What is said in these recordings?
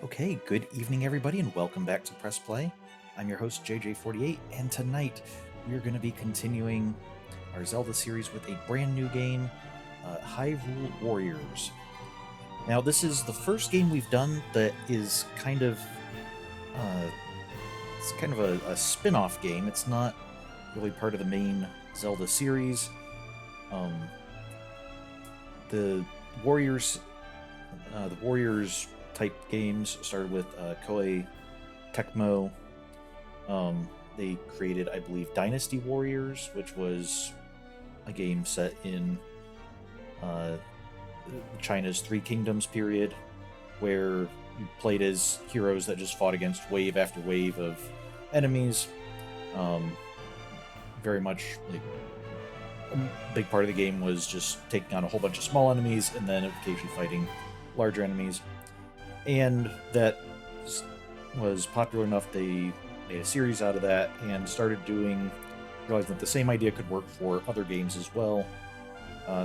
Okay, good evening, everybody, and welcome back to Press Play. I'm your host, JJ48, and tonight we're going to be continuing our Zelda series with a brand new game, Hyrule Warriors. Now, this is the first game we've done that is kind of a spin-off game. It's not really part of the main Zelda series. The Warriors type games started with Koei Tecmo. They created, I believe, Dynasty Warriors, which was a game set in China's Three Kingdoms period, where you played as heroes that just fought against wave after wave of enemies. Very much like a big part of the game was just taking on a whole bunch of small enemies and then occasionally fighting larger enemies. And that was popular enough they made a series out of that and started realizing that the same idea could work for other games as well.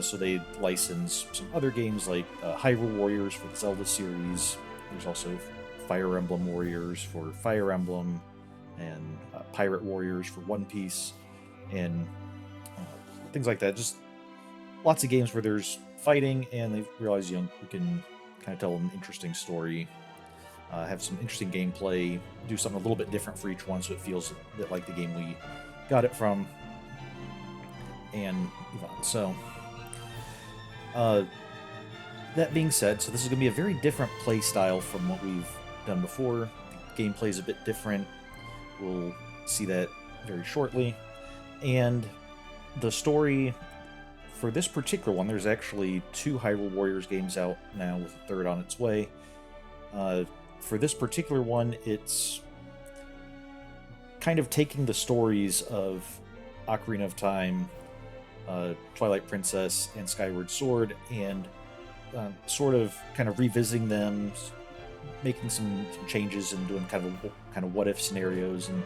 So they licensed some other games like Hyrule Warriors for the Zelda series. There's also Fire Emblem Warriors for Fire Emblem, and Pirate Warriors for One Piece, and things like that. Just lots of games where there's fighting, and they realize we can kind of tell an interesting story, have some interesting gameplay, do something a little bit different for each one so it feels a bit like the game we got it from, and move on. So, that being said, so this is going to be a very different play style from what we've done before. The gameplay is a bit different. We'll see that very shortly. And the story for this particular one, there's actually 2 Hyrule Warriors games out now with a third on its way. For this particular one, it's kind of taking the stories of Ocarina of Time, Twilight Princess, and Skyward Sword, and sort of kind of revisiting them, making some changes, and doing kind of what-if scenarios, and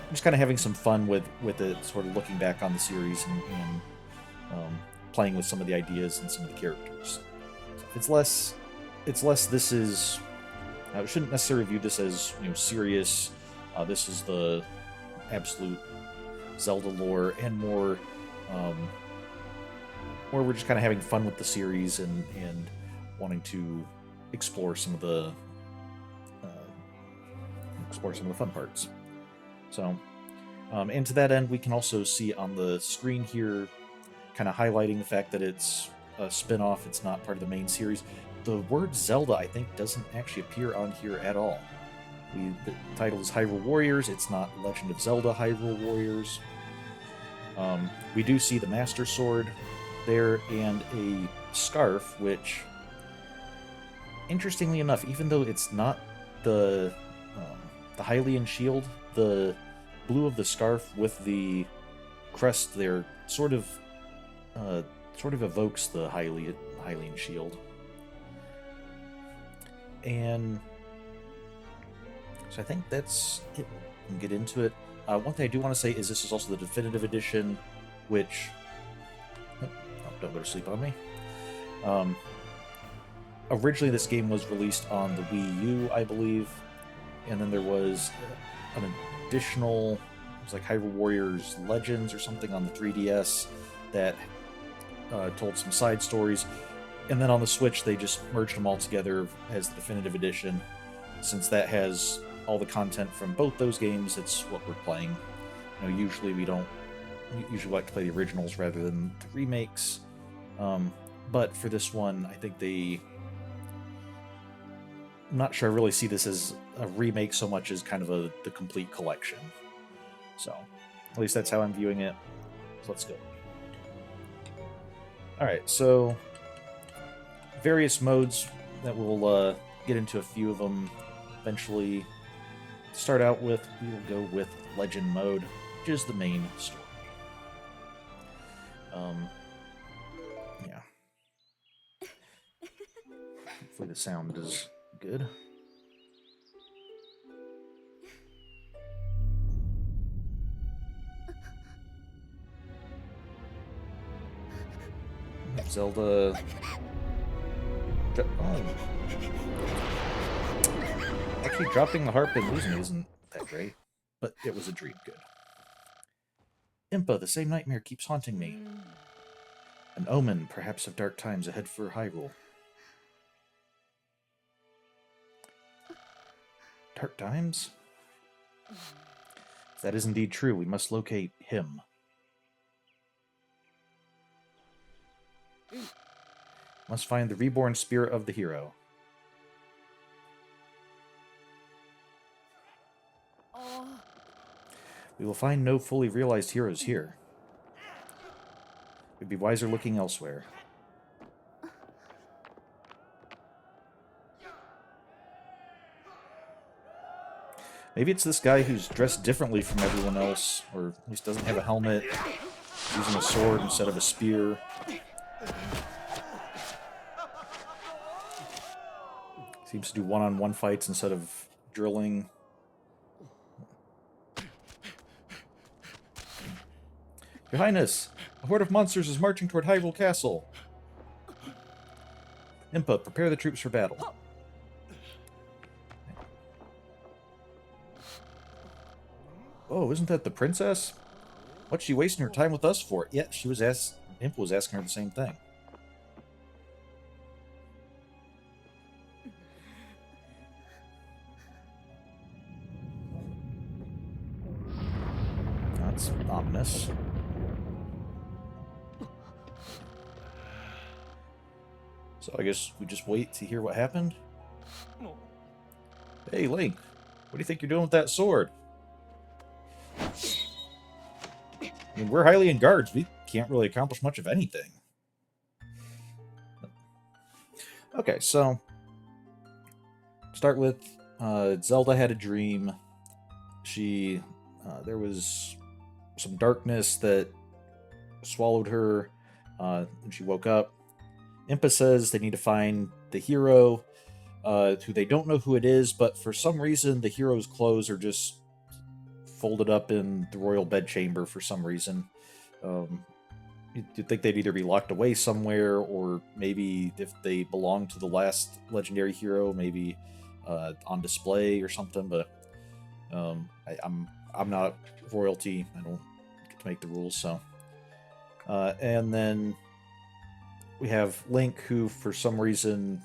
just kind of having some fun with it, sort of looking back on the series and playing with some of the ideas and some of the characters. So it's less. This is. I shouldn't necessarily view this as serious. This is the absolute Zelda lore, and more we're just kind of having fun with the series and wanting to explore some of the fun parts. So, and to that end, we can also see on the screen here, kind of highlighting the fact that it's a spin-off, it's not part of the main series. The word Zelda, I think, doesn't actually appear on here at all. The title is Hyrule Warriors, it's not Legend of Zelda Hyrule Warriors. We do see the Master Sword there, and a scarf, which, interestingly enough, even though it's not the Hylian shield, the blue of the scarf with the crest there sort of evokes the Hylian shield. And so I think that's it. We can get into it. One thing I do want to say is this is also the definitive edition, which... Oh, don't go to sleep on me. Originally, this game was released on the Wii U, I believe, and then there was an additional... It was like Hyrule Warriors Legends or something on the 3DS that told some side stories. And then on the Switch, they just merged them all together as the definitive edition. Since that has all the content from both those games, it's what we're playing. Usually we like to play the originals rather than the remakes. But for this one, I think I'm not sure I really see this as a remake so much as kind of the complete collection. So, at least that's how I'm viewing it. So let's go. Alright, so various modes that we'll get into a few of them eventually. To start out with, we will go with Legend mode, which is the main story. Yeah. Hopefully the sound is good. Zelda... Oh. Actually, dropping the harp and losing it isn't that great, but it was a dream. Good. Impa, the same nightmare keeps haunting me. An omen, perhaps, of dark times ahead for Hyrule. Dark times? If that is indeed true, we must locate him. Must find the reborn spirit of the hero. We will find no fully realized heroes here. We'd be wiser looking elsewhere. Maybe it's this guy who's dressed differently from everyone else, or at least doesn't have a helmet, using a sword instead of a spear. Seems to do one-on-one fights instead of drilling. Your Highness, a horde of monsters is marching toward Hyrule Castle. Impa, prepare the troops for battle. Oh, isn't that the princess? What's she wasting her time with us for? Yeah, she was Impa was asking her the same thing. That's ominous. So I guess we just wait to hear what happened? Hey, Link, what do you think you're doing with that sword? I mean, we're Hylian guards. We can't really accomplish much of anything. Okay, so start with Zelda had a dream. There was some darkness that swallowed her, and she woke up. Impa says they need to find the hero, who they don't know who it is, but for some reason the hero's clothes are just folded up in the royal bedchamber for some reason. You'd think they'd either be locked away somewhere, or maybe if they belong to the last legendary hero, maybe on display or something. But I'm not royalty. I don't get to make the rules. So, and then we have Link, who for some reason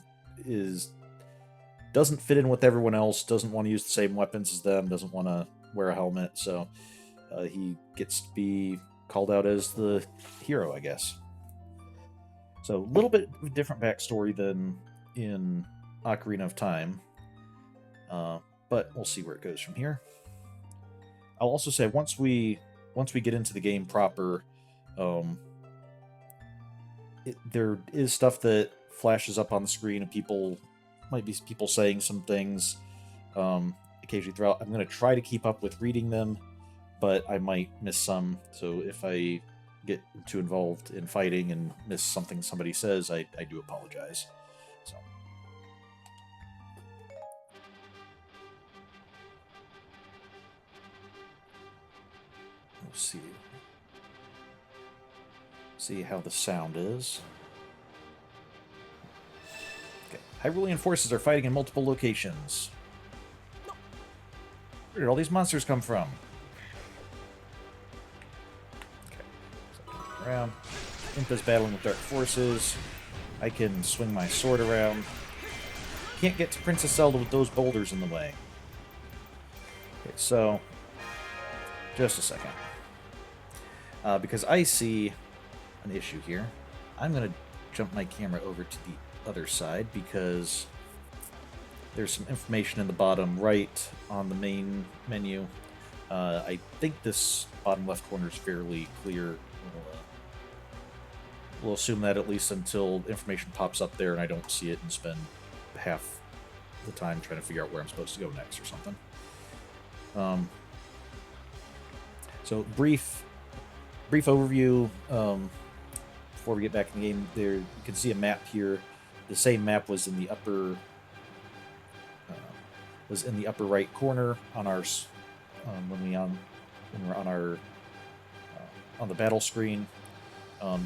doesn't fit in with everyone else, doesn't want to use the same weapons as them, doesn't want to wear a helmet, so he gets to be called out as the hero, I guess. So a little bit of a different backstory than in Ocarina of Time, but we'll see where it goes from here. I'll also say once we get into the game proper, there is stuff that flashes up on the screen, and might be people saying some things occasionally throughout. I'm going to try to keep up with reading them, but I might miss some. So if I get too involved in fighting and miss something somebody says, I do apologize. So. We'll see how the sound is. Okay. Hyrulean forces are fighting in multiple locations. Where did all these monsters come from? Okay. So around. Impa's battling with dark forces. I can swing my sword around. Can't get to Princess Zelda with those boulders in the way. Okay, so just a second. Because I see an issue here, I'm going to jump my camera over to the other side because there's some information in the bottom right on the main menu. I think this bottom left corner is fairly clear. We'll assume that at least until information pops up there and I don't see it and spend half the time trying to figure out where I'm supposed to go next or something. So brief overview before we get back in the game. There you can see a map here. The same map was in the upper right corner on our when we're on the battle screen.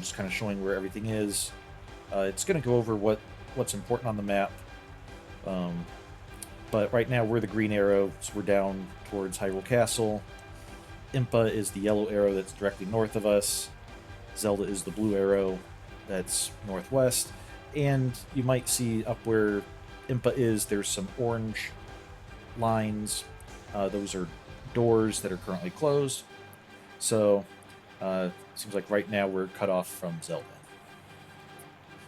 Just kind of showing where everything is. It's going to go over what's important on the map. But right now we're the green arrow, so we're down towards Hyrule Castle. Impa is the yellow arrow that's directly north of us. Zelda is the blue arrow that's northwest. And you might see up where Impa is, there's some orange lines. Those are doors that are currently closed. So, seems like right now we're cut off from Zelda.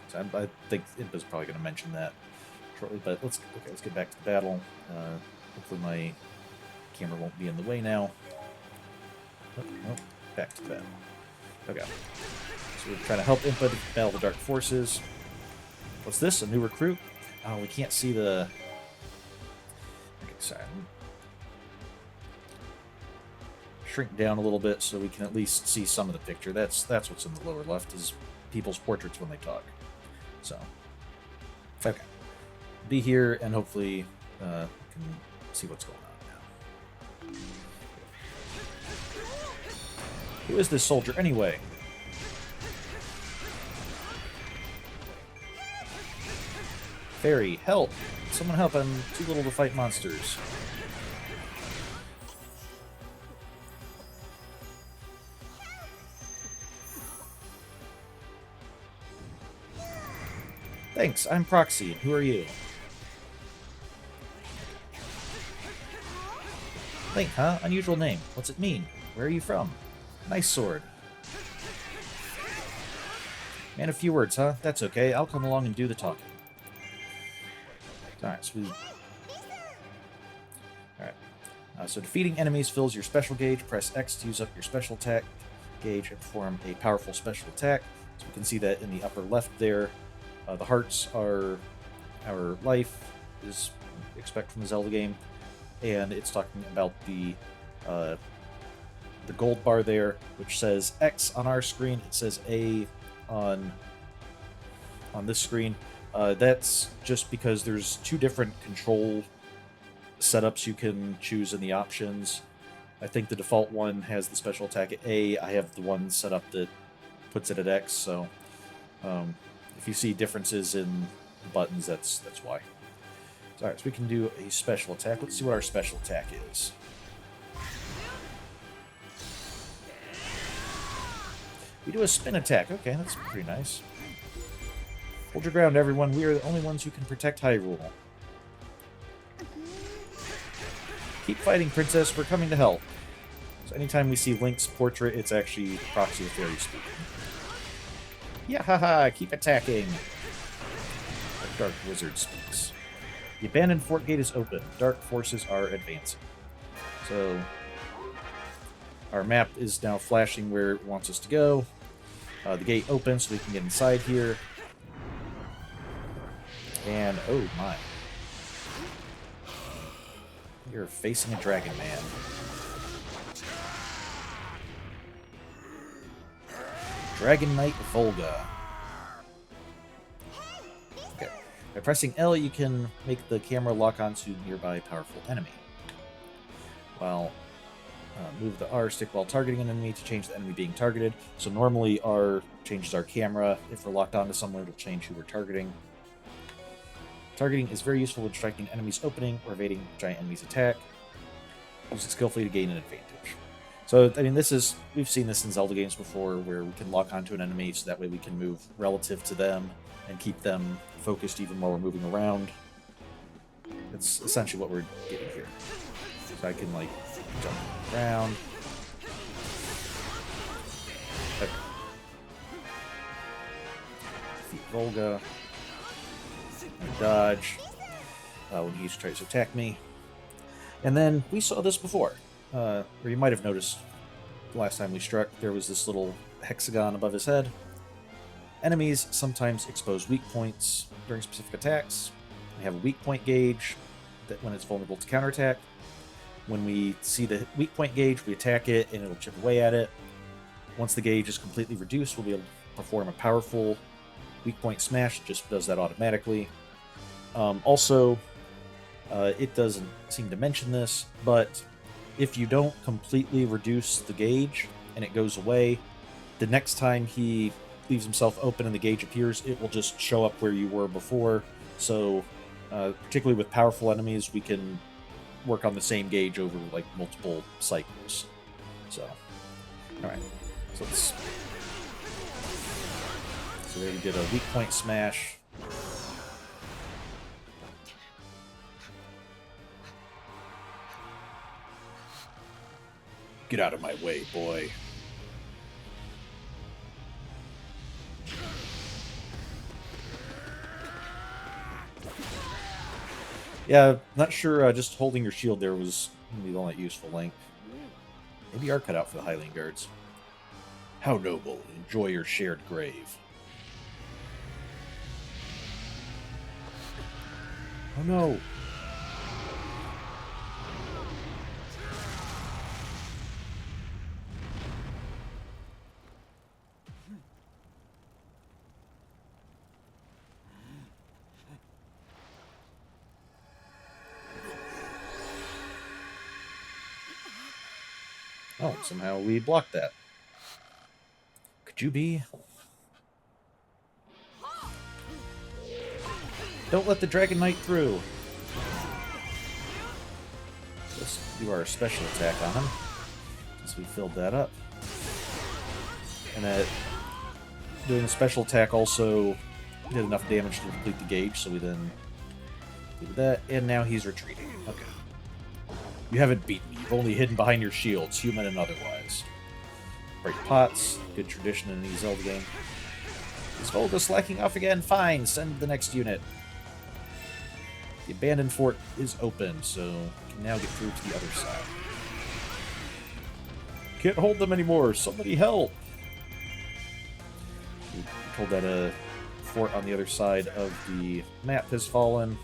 So I think Impa's probably going to mention that shortly, but let's get back to the battle. Hopefully my camera won't be in the way now. Oh, back to the battle. Okay. So we're trying to help Impa battle the Dark Forces. What's this? A new recruit? Oh, we can't see the... Okay, sorry. Shrink down a little bit so we can at least see some of the picture. That's what's in the lower left, is people's portraits when they talk. So, okay. Be here, and hopefully can see what's going on now. Who is this soldier, anyway? Fairy, help! Someone help, I'm too little to fight monsters. Thanks, I'm Proxy. Who are you? Link, huh? Unusual name. What's it mean? Where are you from? Nice sword. Man, a few words, huh? That's okay. I'll come along and do the talking. Alright, so so defeating enemies fills your special gauge. Press X to use up your special attack gauge and perform a powerful special attack. So we can see that in the upper left there. The hearts are our life, as you expect from the Zelda game, and it's talking about the gold bar there, which says X on our screen. It says A on this screen. That's just because there's two different control setups you can choose in the options. I think the default one has the special attack at A. I have the one set up that puts it at X, so if you see differences in the buttons, that's why. Alright, so we can do a special attack. Let's see what our special attack is. We do a spin attack. Okay, that's pretty nice. Hold your ground, everyone. We are the only ones who can protect Hyrule. Keep fighting, Princess. We're coming to help. So anytime we see Link's portrait, it's actually Proxy the Fairy speaking. Yeah, haha, keep attacking. The Dark Wizard speaks. The abandoned fort gate is open. Dark forces are advancing. So, our map is now flashing where it wants us to go. The gate opens so we can get inside here. And, oh my. You're facing a dragon, man. Dragon Knight Volga. Okay. By pressing L, you can make the camera lock onto a nearby powerful enemy. While move the R stick while targeting an enemy to change the enemy being targeted. So normally R changes our camera. If we're locked onto someone, it'll change who we're targeting. Targeting is very useful when striking an enemy's opening or evading giant enemy's attack. Use it skillfully to gain an advantage. So, I mean, we've seen this in Zelda games before, where we can lock onto an enemy so that way we can move relative to them and keep them focused even while we're moving around. It's essentially what we're getting here. So I can, like, jump around. Okay. Defeat Volga. Dodge. When he tries to attack me. And then, we saw this before. Or you might have noticed the last time we struck, there was this little hexagon above his head. Enemies sometimes expose weak points during specific attacks. We have a weak point gauge that when it's vulnerable to counterattack. When we see the weak point gauge, we attack it and it'll chip away at it. Once the gauge is completely reduced, we'll be able to perform a powerful weak point smash. It just does that automatically. Also, it doesn't seem to mention this, but if you don't completely reduce the gauge and it goes away, the next time he leaves himself open and the gauge appears, it will just show up where you were before. So Particularly with powerful enemies, we can work on the same gauge over like multiple cycles. So, all right. So let's. So there we did a weak point smash. Get out of my way, boy. Yeah, not sure. Just holding your shield there was maybe the only useful link. Maybe are cut out for the Hyrulean guards. How noble! Enjoy your shared grave. Oh no! Oh, somehow we blocked that. Could you be? Don't let the Dragon Knight through. Let's do our special attack on him, since we filled that up. And that doing a special attack also did enough damage to complete the gauge, so we then did that, and now he's retreating. Okay. You haven't beaten me. You've only hidden behind your shields, human and otherwise. Break pots. Good tradition in any Zelda game. Is Volga slacking off again? Fine, send the next unit. The abandoned fort is open, so we can now get through to the other side. Can't hold them anymore. Somebody help! We were told that a fort on the other side of the map has fallen.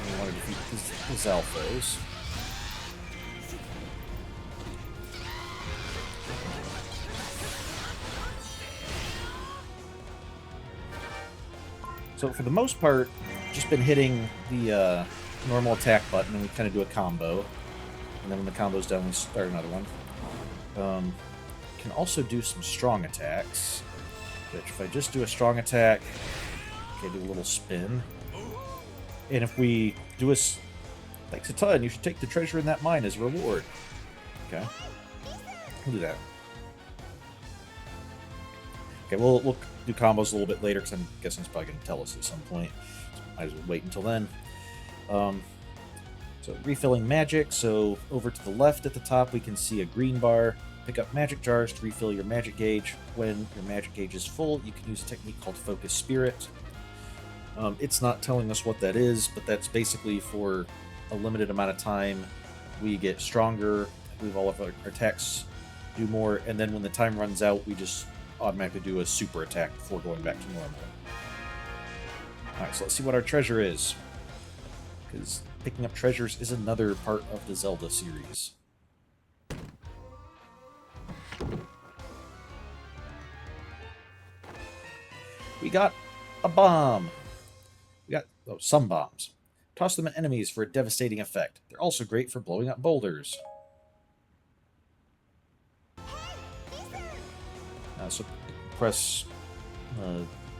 We want to defeat the Zalfos. So for the most part, just been hitting the normal attack button, and we kind of do a combo. And then when the combo's done, we start another one. Can also do some strong attacks, which if I just do a strong attack, okay, do a little spin. And if we do a... Thanks a ton, you should take the treasure in that mine as a reward. Okay. We'll do that. Okay, we'll do combos a little bit later, because I'm guessing it's probably going to tell us at some point. So might as well wait until then. So refilling magic, so over to the left at the top we can see a green bar. Pick up magic jars to refill your magic gauge. When your magic gauge is full, you can use a technique called Focus Spirit. It's not telling us what that is, but that's basically for a limited amount of time. We get stronger, we have all of our attacks do more, and then when the time runs out, we just automatically do a super attack before going back to normal. Alright, so let's see what our treasure is. Because picking up treasures is another part of the Zelda series. We got a bomb. We got some bombs. Toss them at enemies for a devastating effect. They're also great for blowing up boulders. So press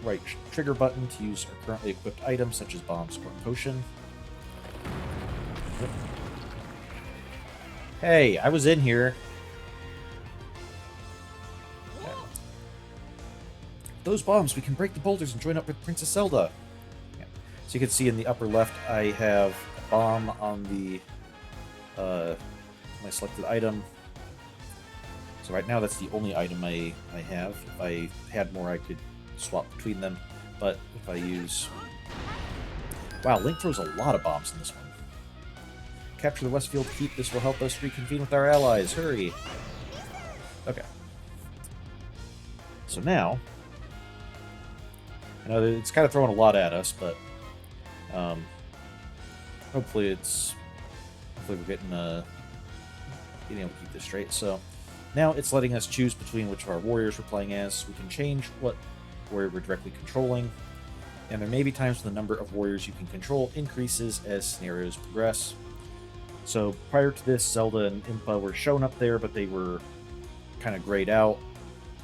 right trigger button to use our currently equipped items such as bombs or potion. Hey, I was in here. Okay. Those bombs, we can break the boulders and join up with Princess Zelda. Yeah. So you can see in the upper left, I have a bomb on the my selected item. So right now, that's the only item I have. If I had more, I could swap between them. But if I use... Wow, Link throws a lot of bombs in this one. Capture the Westfield Keep. This will help us reconvene with our allies. Hurry! Okay. So now... I know it's kind of throwing a lot at us, but... hopefully we're getting being able to keep this straight. So... Now it's letting us choose between which of our warriors we're playing as. We can change what warrior we're directly controlling, and there may be times when the number of warriors you can control increases as scenarios progress. So prior to this, Zelda and Impa were shown up there, but they were kind of grayed out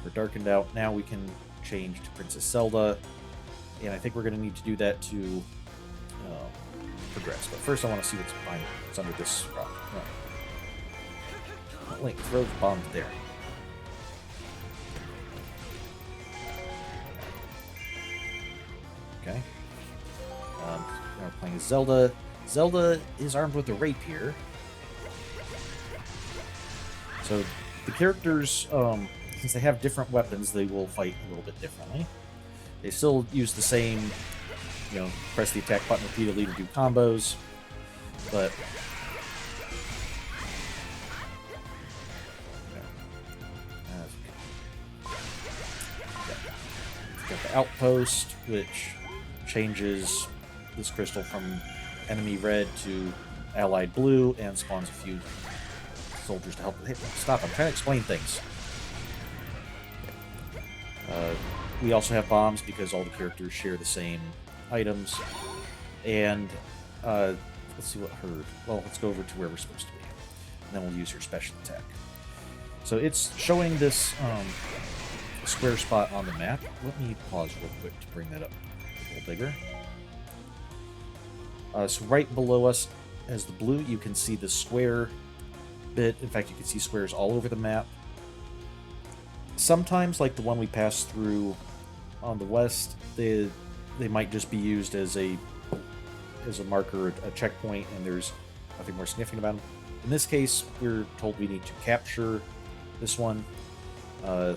or darkened out. Now we can change to Princess Zelda, and I think we're going to need to do that to progress. But first I want to see what's under this rock. Right. Link, throw the bomb there. Okay. Now we're playing Zelda. Zelda is armed with a rapier. So the characters, since they have different weapons, they will fight a little bit differently. They still use the same, press the attack button repeatedly to do combos, but got the outpost, which changes this crystal from enemy red to allied blue and spawns a few soldiers to help. Hey, stop, I'm trying to explain things. We also have bombs because all the characters share the same items. And let's see what her... Well, let's go over to where we're supposed to be. And then we'll use her special attack. So it's showing this square spot on the map. Let me pause real quick to bring that up a little bigger. So right below us as the blue, you can see the square bit. In fact, you can see squares all over the map. Sometimes, like the one we passed through on the west, they might just be used as a marker, a checkpoint, and there's nothing more significant about them. In this case, we're told we need to capture this one. The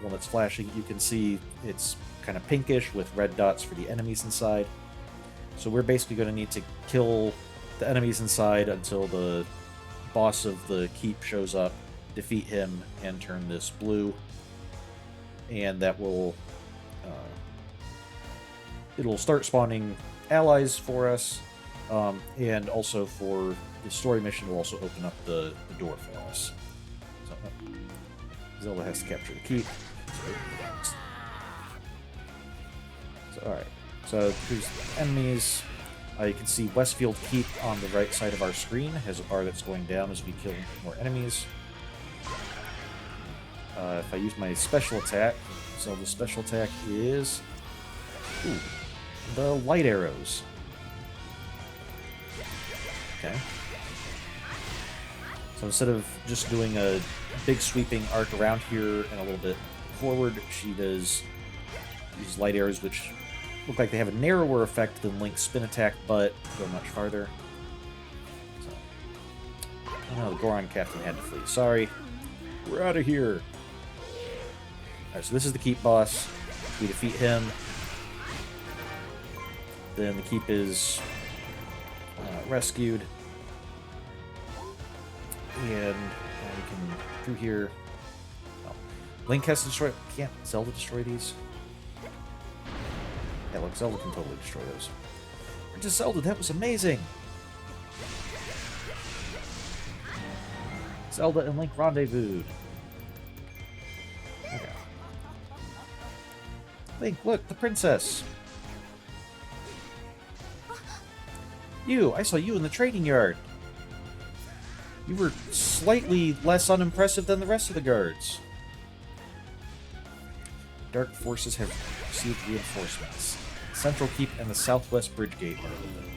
one that's flashing, you can see it's kind of pinkish with red dots for the enemies inside. So we're basically going to need to kill the enemies inside until the boss of the keep shows up, defeat him, and turn this blue. And that will... it'll start spawning allies for us, and also for the story mission will also open up the door for us. So, Zelda has to capture the keep. So, alright. So here's enemies. You can see Westfield Keep on the right side of our screen has a bar that's going down as we kill more enemies. If I use my special attack, so the special attack is the light arrows. Okay. So instead of just doing a big sweeping arc around here and a little bit forward, she does use light arrows, which look like they have a narrower effect than Link's spin attack, but go much farther. So, oh no, the Goron captain had to flee. Sorry. We're out of here. Alright, so this is the keep boss. We defeat him. Then the keep is rescued. And we can, through here... Oh, Link has to destroy... Can't Zelda destroy these? Yeah, look, Zelda can totally destroy those. Princess Zelda, that was amazing! Zelda and Link rendezvoused. Okay. Link, look, the princess! I saw you in the trading yard. You were slightly less unimpressive than the rest of the guards. Dark forces have received reinforcements. Central Keep and the Southwest Bridge Gate are open.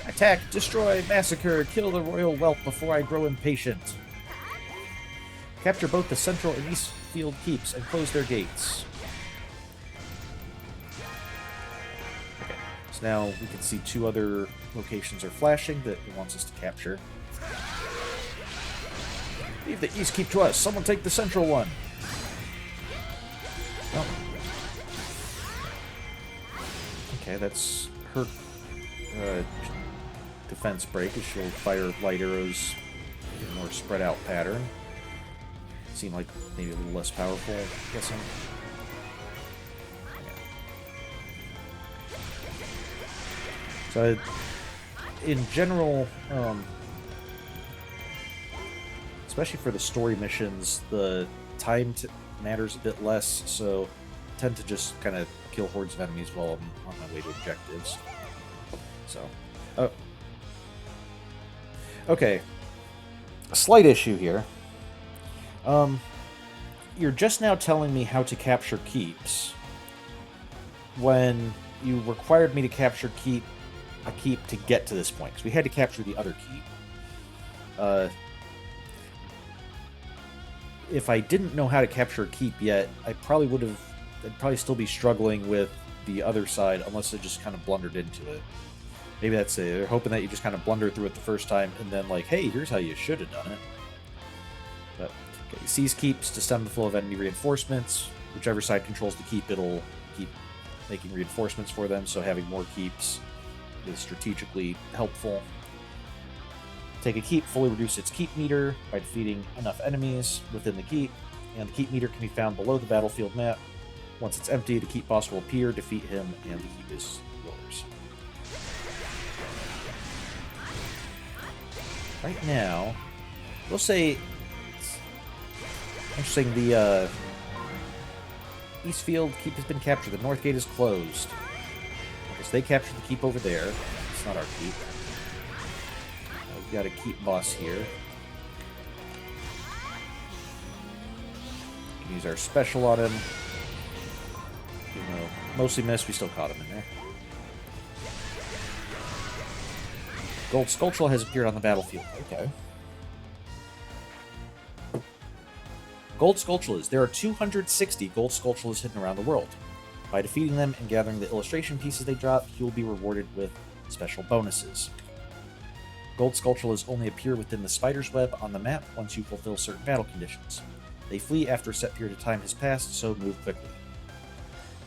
Attack, destroy, massacre, kill the royal whelp before I grow impatient. Capture both the Central and Eastfield Keeps and close their gates. Okay, so now we can see two other locations are flashing that it wants us to capture. Leave the East Keep to us. Someone take the Central one. Oh. Okay, that's her defense break, as she'll fire light arrows in a more spread out pattern. Seem like maybe a little less powerful, I'm guessing. Okay. So, in general, especially for the story missions, the time matters a bit less, so I tend to just kind of kill hordes of enemies while I'm on my way to objectives. So, oh. Okay. A slight issue here. you're just now telling me how to capture keeps when you required me to capture a keep to get to this point, because we had to capture the other keep. If I didn't know how to capture a keep yet, I'd probably still be struggling with the other side, unless I just kind of blundered into it. Maybe that's it. They're hoping that you just kind of blunder through it the first time, and then like, hey, here's how you should have done it. But okay, seize keeps to stem the flow of enemy reinforcements. Whichever side controls the keep, it'll keep making reinforcements for them, so having more keeps is strategically helpful. Take a keep, fully reduce its keep meter by defeating enough enemies within the keep, and the keep meter can be found below the battlefield map. Once it's empty, the keep boss will appear, defeat him, and the keep is yours. Right now, we'll say it's interesting, the Eastfield keep has been captured. The North Gate is closed. Because they captured the keep over there. It's not our keep. We've got a keep boss here. We can use our special on him. Even though mostly missed, we still caught him in there. Gold Sculptural has appeared on the battlefield. Okay. Gold Sculptulas. There are 260 Gold Sculptulas hidden around the world. By defeating them and gathering the illustration pieces they drop, you will be rewarded with special bonuses. Gold Sculptulas only appear within the spider's web on the map once you fulfill certain battle conditions. They flee after a set period of time has passed, so move quickly.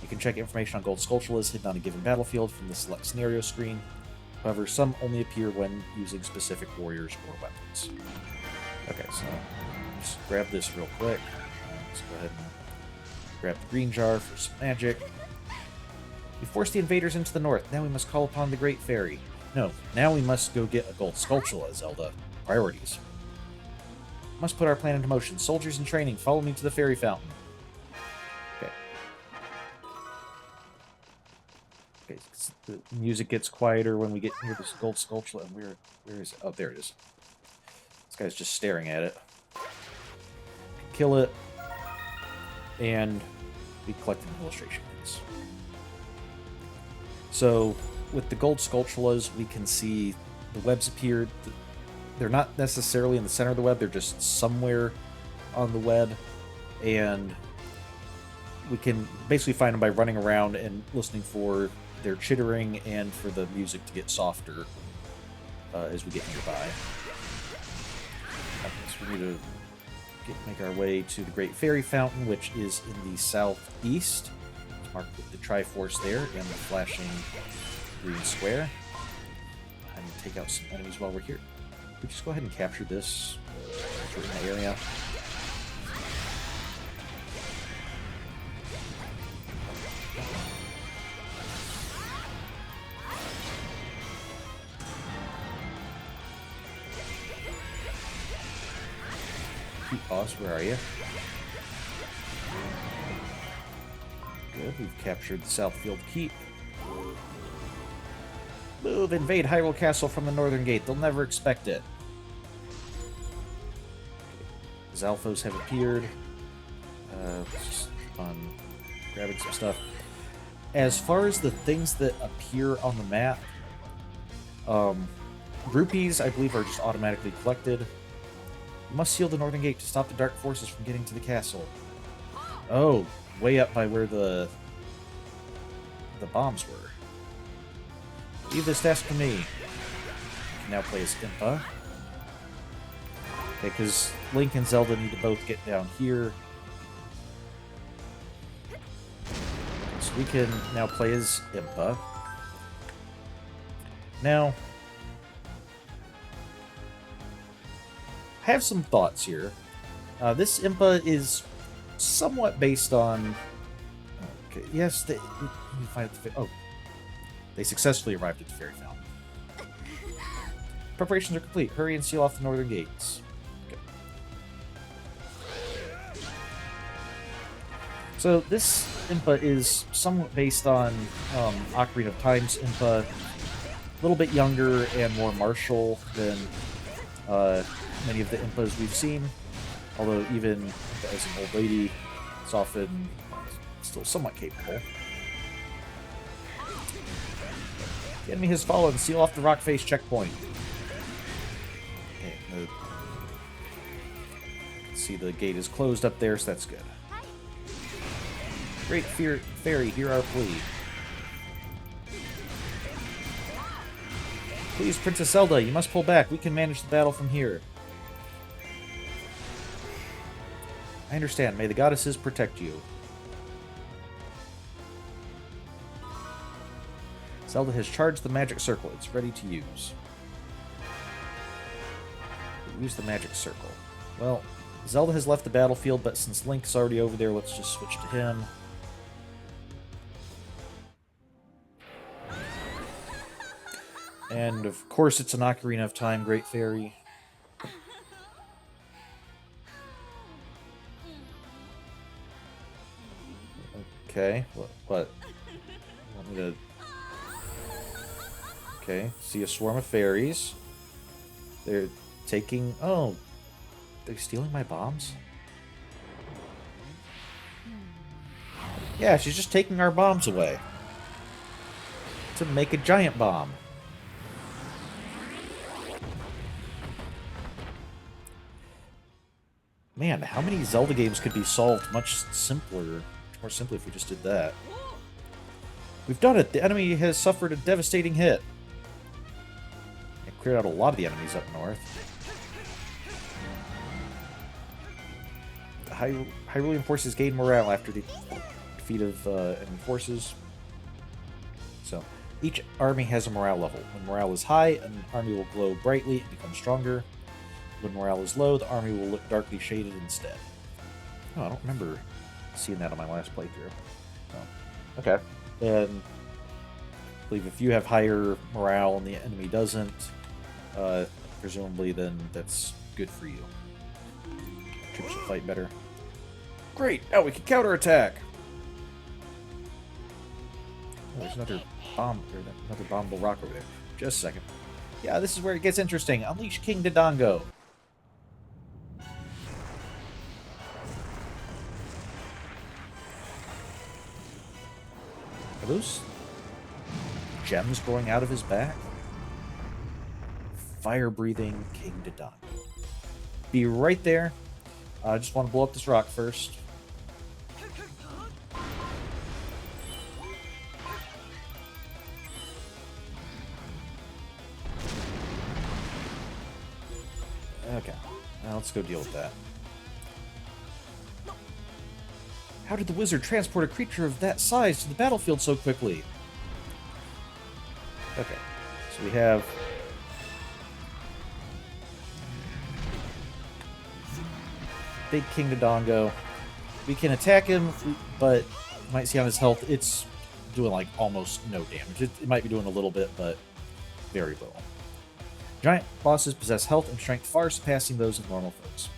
You can check information on Gold Sculptulas hidden on a given battlefield from the Select Scenario screen. However, some only appear when using specific warriors or weapons. Okay, so let's grab this real quick. Let's go ahead and grab the green jar for some magic. We forced the invaders into the north. Now we must call upon the Great Fairy. No, now we must go get a Gold Sculptula, Zelda. Priorities. Must put our plan into motion. Soldiers in training, follow me to the fairy fountain. Okay. Okay, the music gets quieter when we get near this Gold Sculptula. And where is it? Oh, there it is. This guy's just staring at it. Kill it. And be collecting illustration things. So, with the Gold Sculptulas, we can see the webs appeared. They're not necessarily in the center of the web, they're just somewhere on the web. And we can basically find them by running around and listening for their chittering and for the music to get softer as we get nearby. Okay, so we need to make our way to the Great Fairy Fountain, which is in the southeast. It's marked with the Triforce there and the flashing green square. And take out some enemies while we're here. We just go ahead and capture this sort of area. Keep boss, where are you? Good, we've captured the Southfield Keep. Move, invade Hyrule Castle from the northern gate. They'll never expect it. Zalfos have appeared. Let's just keep on grabbing some stuff. As far as the things that appear on the map, rupees, I believe, are just automatically collected. You must seal the northern gate to stop the dark forces from getting to the castle. Oh, way up by where the bombs were. Leave this task to me. You can now play as Impa. Okay, because Link and Zelda need to both get down here. So we can now play as Impa. Now, I have some thoughts here. This Impa is somewhat based on... Okay, yes, you find the... Oh. They successfully arrived at the fairy fountain. Preparations are complete. Hurry and seal off the northern gates. Okay. So this Impa is somewhat based on Ocarina of Time's Impa. A little bit younger and more martial than many of the Impas we've seen. Although even as an old lady, it's often still somewhat capable. The enemy has fallen. Seal off the rock face checkpoint. Okay, see the gate is closed up there, so that's good. Great Fairy, hear our plea. Please, Princess Zelda, you must pull back. We can manage the battle from here. I understand. May the goddesses protect you. Zelda has charged the magic circle. It's ready to use. Use the magic circle. Well, Zelda has left the battlefield, but since Link's already over there, let's just switch to him. And, of course, it's an Ocarina of Time, Great Fairy. Okay, what? You want me to... Okay, see a swarm of fairies. They're taking... Oh, they're stealing my bombs? Yeah, she's just taking our bombs away. To make a giant bomb. Man, how many Zelda games could be solved much simpler, more simply if we just did that? We've done it! The enemy has suffered a devastating hit. It cleared out a lot of the enemies up north. The Hyrulean forces gain morale after the defeat of enemy forces. So, each army has a morale level. When morale is high, an army will glow brightly and become stronger. When morale is low, the army will look darkly shaded instead. Oh, I don't remember seeing that on my last playthrough. Oh, okay. And I believe if you have higher morale and the enemy doesn't, presumably then that's good for you. Troops will fight better. Great! Now we can counterattack! Oh, there's another bomb, or another bombable rock over there. Just a second. Yeah, this is where it gets interesting. Unleash King Dodongo. Are those gems growing out of his back? Fire-breathing King Dodongo. Be right there. I just want to blow up this rock first. Okay, now let's go deal with that. How did the wizard transport a creature of that size to the battlefield so quickly? Okay, so we have... Big King Dodongo. We can attack him, but you might see on his health, it's doing like almost no damage. It might be doing a little bit, but very little. Giant bosses possess health and strength far surpassing those of normal foes.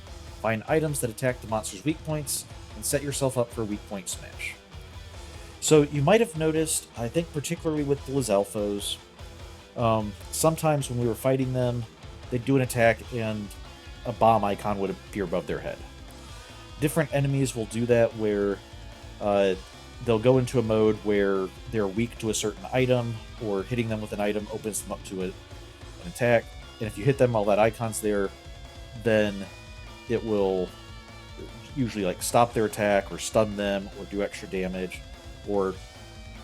Find items that attack the monster's weak points, and set yourself up for a weak point smash. So you might have noticed, I think particularly with the Lizalfos, sometimes when we were fighting them, they'd do an attack and a bomb icon would appear above their head. Different enemies will do that where they'll go into a mode where they're weak to a certain item, or hitting them with an item opens them up to an attack, and if you hit them while that icon's there, then it will usually like stop their attack or stun them or do extra damage or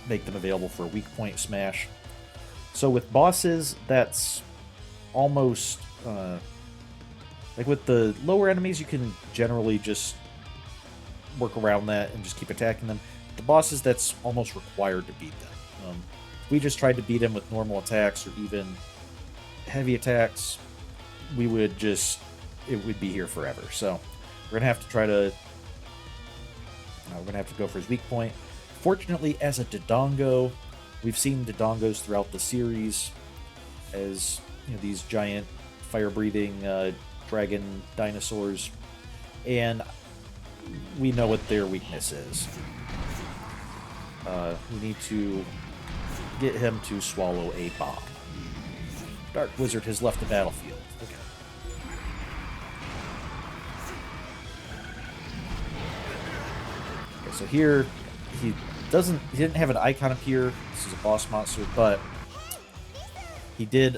make them available for a weak point smash. So with bosses, that's almost like with the lower enemies, you can generally just work around that and just keep attacking them. The bosses, that's almost required to beat them. If we just tried to beat them with normal attacks or even heavy attacks, we would just, it would be here forever. So we're gonna have to try to, we're gonna have to go for his weak point. Fortunately, as a Dodongo, we've seen Dodongos throughout the series as, you know, these giant fire-breathing dragon dinosaurs, and we know what their weakness is. We need to get him to swallow a bomb. Dark Wizard has left the battlefield. Okay. Okay, so here he didn't have an icon appear. This is a boss monster, but he did.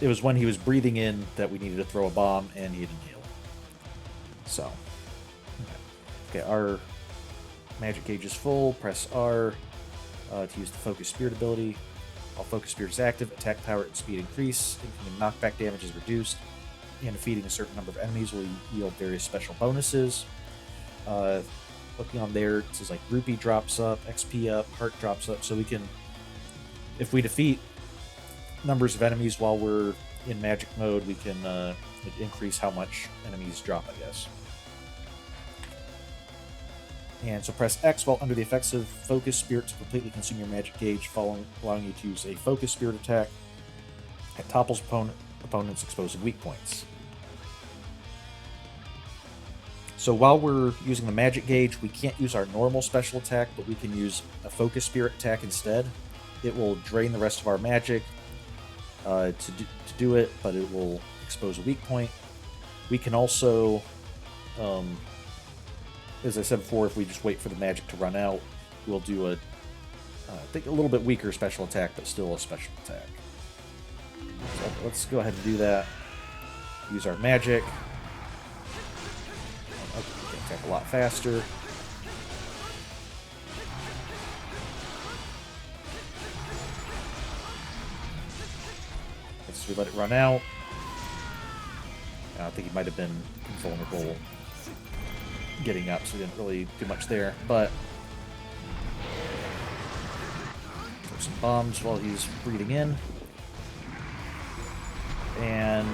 It was when he was breathing in that we needed to throw a bomb, and he didn't heal. So, okay, our magic gauge is full. Press R to use the focus spirit ability. While focus spirit is active, attack power and speed increase. Incoming knockback damage is reduced. And defeating a certain number of enemies will yield various special bonuses. Looking on there, it says like rupee drops up, XP up, heart drops up. So we can, if we defeat numbers of enemies while we're in magic mode, we can increase how much enemies drop, I guess. And so press X while under the effects of Focus Spirit to completely consume your magic gauge, allowing you to use a Focus Spirit attack that topples opponents exposing weak points. So while we're using the magic gauge, we can't use our normal special attack, but we can use a Focus Spirit attack instead. It will drain the rest of our magic to do it, but it will expose a weak point. We can also, as I said before, if we just wait for the magic to run out, we'll do I think a little bit weaker special attack, but still a special attack. So let's go ahead and do that. Use our magic. Okay, we can attack a lot faster. We let it run out. I think he might have been invulnerable getting up, so we didn't really do much there. But throw some bombs while he's breathing in. And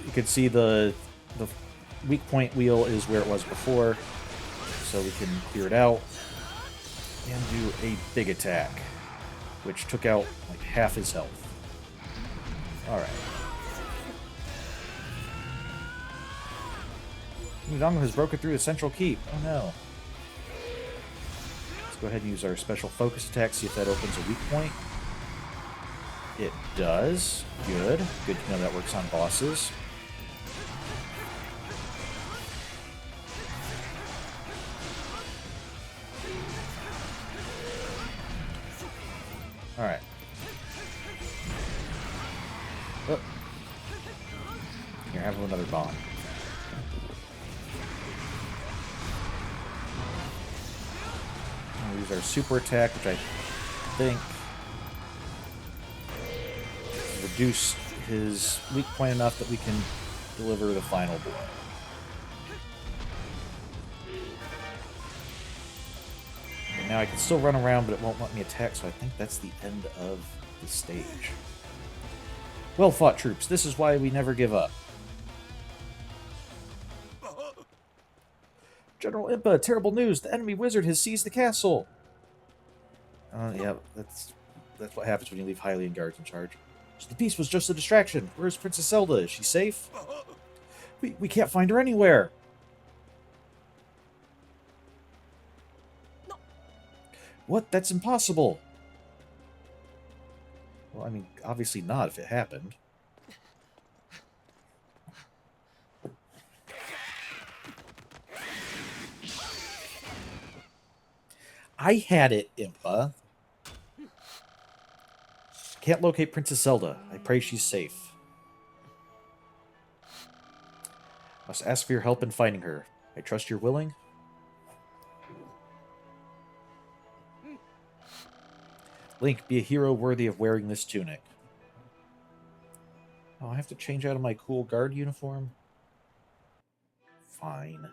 you can see the weak point wheel is where it was before, so we can clear it out and do a big attack, which took out like half his health. Alright. Mudango has broken through the central keep. Oh no. Let's go ahead and use our special focus attack, see if that opens a weak point. It does. Good. Good to know that works on bosses. Alright. Oh. Here, have another bomb. We'll use our super attack, which I think reduce his weak point enough that we can deliver the final blow. And now I can still run around, but it won't let me attack, so I think that's the end of the stage. Well fought, troops. This is why we never give up. General Impa, terrible news. The enemy wizard has seized the castle. Yeah, that's what happens when you leave Hyrulean guards in charge. So the beast was just a distraction. Where's Princess Zelda? Is she safe? We can't find her anywhere. No. What? That's impossible. Well, I mean, obviously not if it happened. I had it, Impa. Can't locate Princess Zelda. I pray she's safe. Must ask for your help in finding her. I trust you're willing. Link, be a hero worthy of wearing this tunic. Oh, I have to change out of my cool guard uniform? Fine.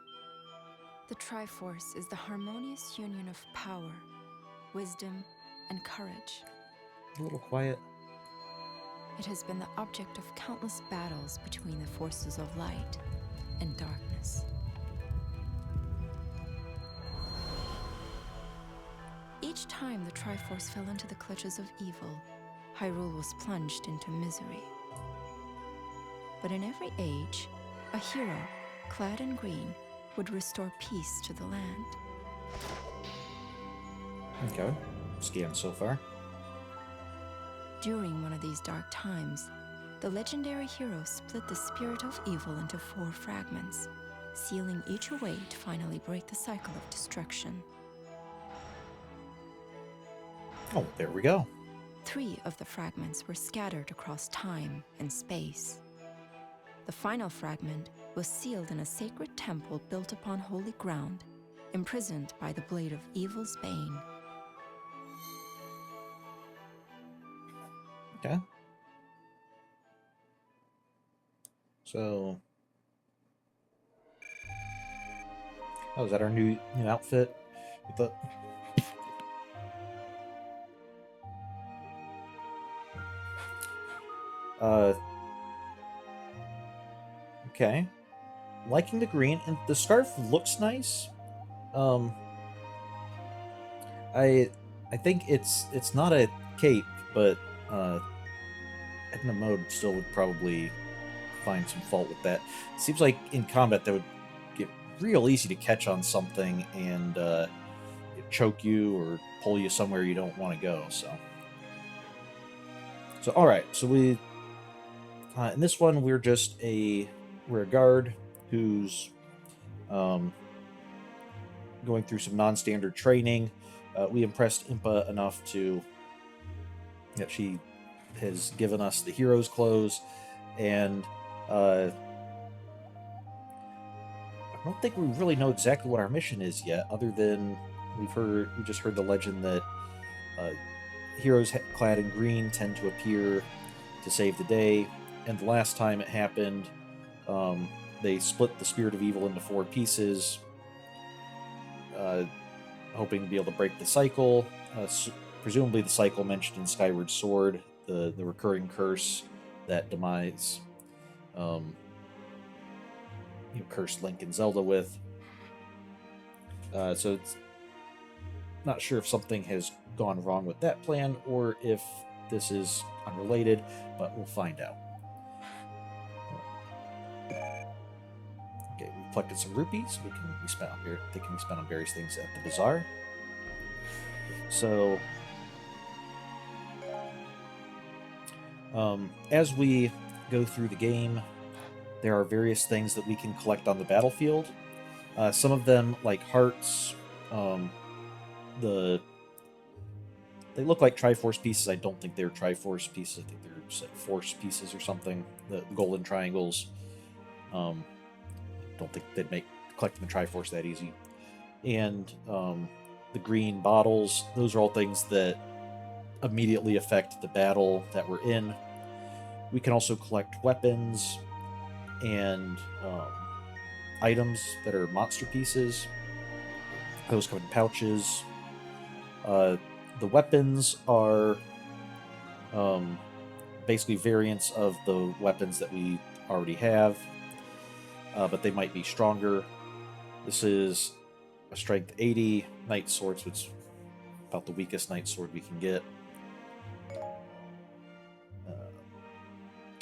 The Triforce is the harmonious union of power, wisdom, and courage. A little quiet. It has been the object of countless battles between the forces of light and darkness. Each time the Triforce fell into the clutches of evil, Hyrule was plunged into misery. But in every age, a hero, clad in green, would restore peace to the land. Okay. Scan so far. During one of these dark times, the legendary hero split the spirit of evil into 4 fragments, sealing each away to finally break the cycle of destruction. Oh, there we go. 3 of the fragments were scattered across time and space. The final fragment was sealed in a sacred temple built upon holy ground, imprisoned by the blade of evil's bane. Okay. So, oh, is that our new outfit? With the okay. Liking the green, and the scarf looks nice. Um, I think it's not a cape, but Edna mode still would probably find some fault with that. It seems like in combat that would get real easy to catch on something and choke you or pull you somewhere you don't want to go. So all right. So we in this one we're a guard who's going through some non-standard training. We impressed Impa enough that she has given us the hero's clothes, and I don't think we really know exactly what our mission is yet, other than we just heard the legend that heroes clad in green tend to appear to save the day, and the last time it happened, they split the spirit of evil into 4 pieces, hoping to be able to break the cycle. Presumably the cycle mentioned in Skyward Sword, the recurring curse that Demise cursed Link and Zelda with. So it's not sure if something has gone wrong with that plan or if this is unrelated, but we'll find out. Okay, we've collected some rupees. They can be spent on various things at the bazaar. So, as we go through the game, there are various things that we can collect on the battlefield. Some of them, like hearts, they look like Triforce pieces. I don't think they're Triforce pieces. I think they're just like Force pieces or something. The golden triangles. Don't think they'd make collecting the Triforce that easy. And the green bottles, those are all things that immediately affect the battle that we're in. We can also collect weapons and items that are monster pieces. Those come in pouches. The weapons are basically variants of the weapons that we already have, but they might be stronger. This is a strength 80 knight sword, which is about the weakest knight sword we can get.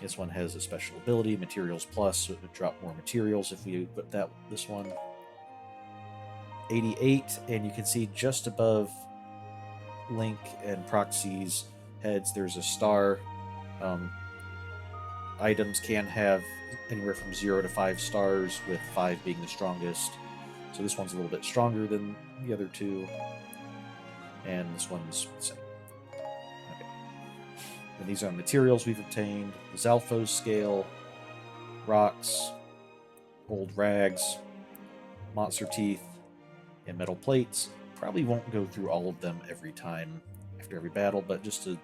This one has a special ability, Materials Plus, so it would drop more materials if we put this one. 88, and you can see just above Link and Proxy's heads, there's a star. Items can have anywhere from 0 to 5 stars, with 5 being the strongest. So this one's a little bit stronger than the other 2, and this one's the same. Okay. And these are materials we've obtained: the Zalfo's scale, rocks, old rags, monster teeth, and metal plates. Probably won't go through all of them every time after every battle, but just to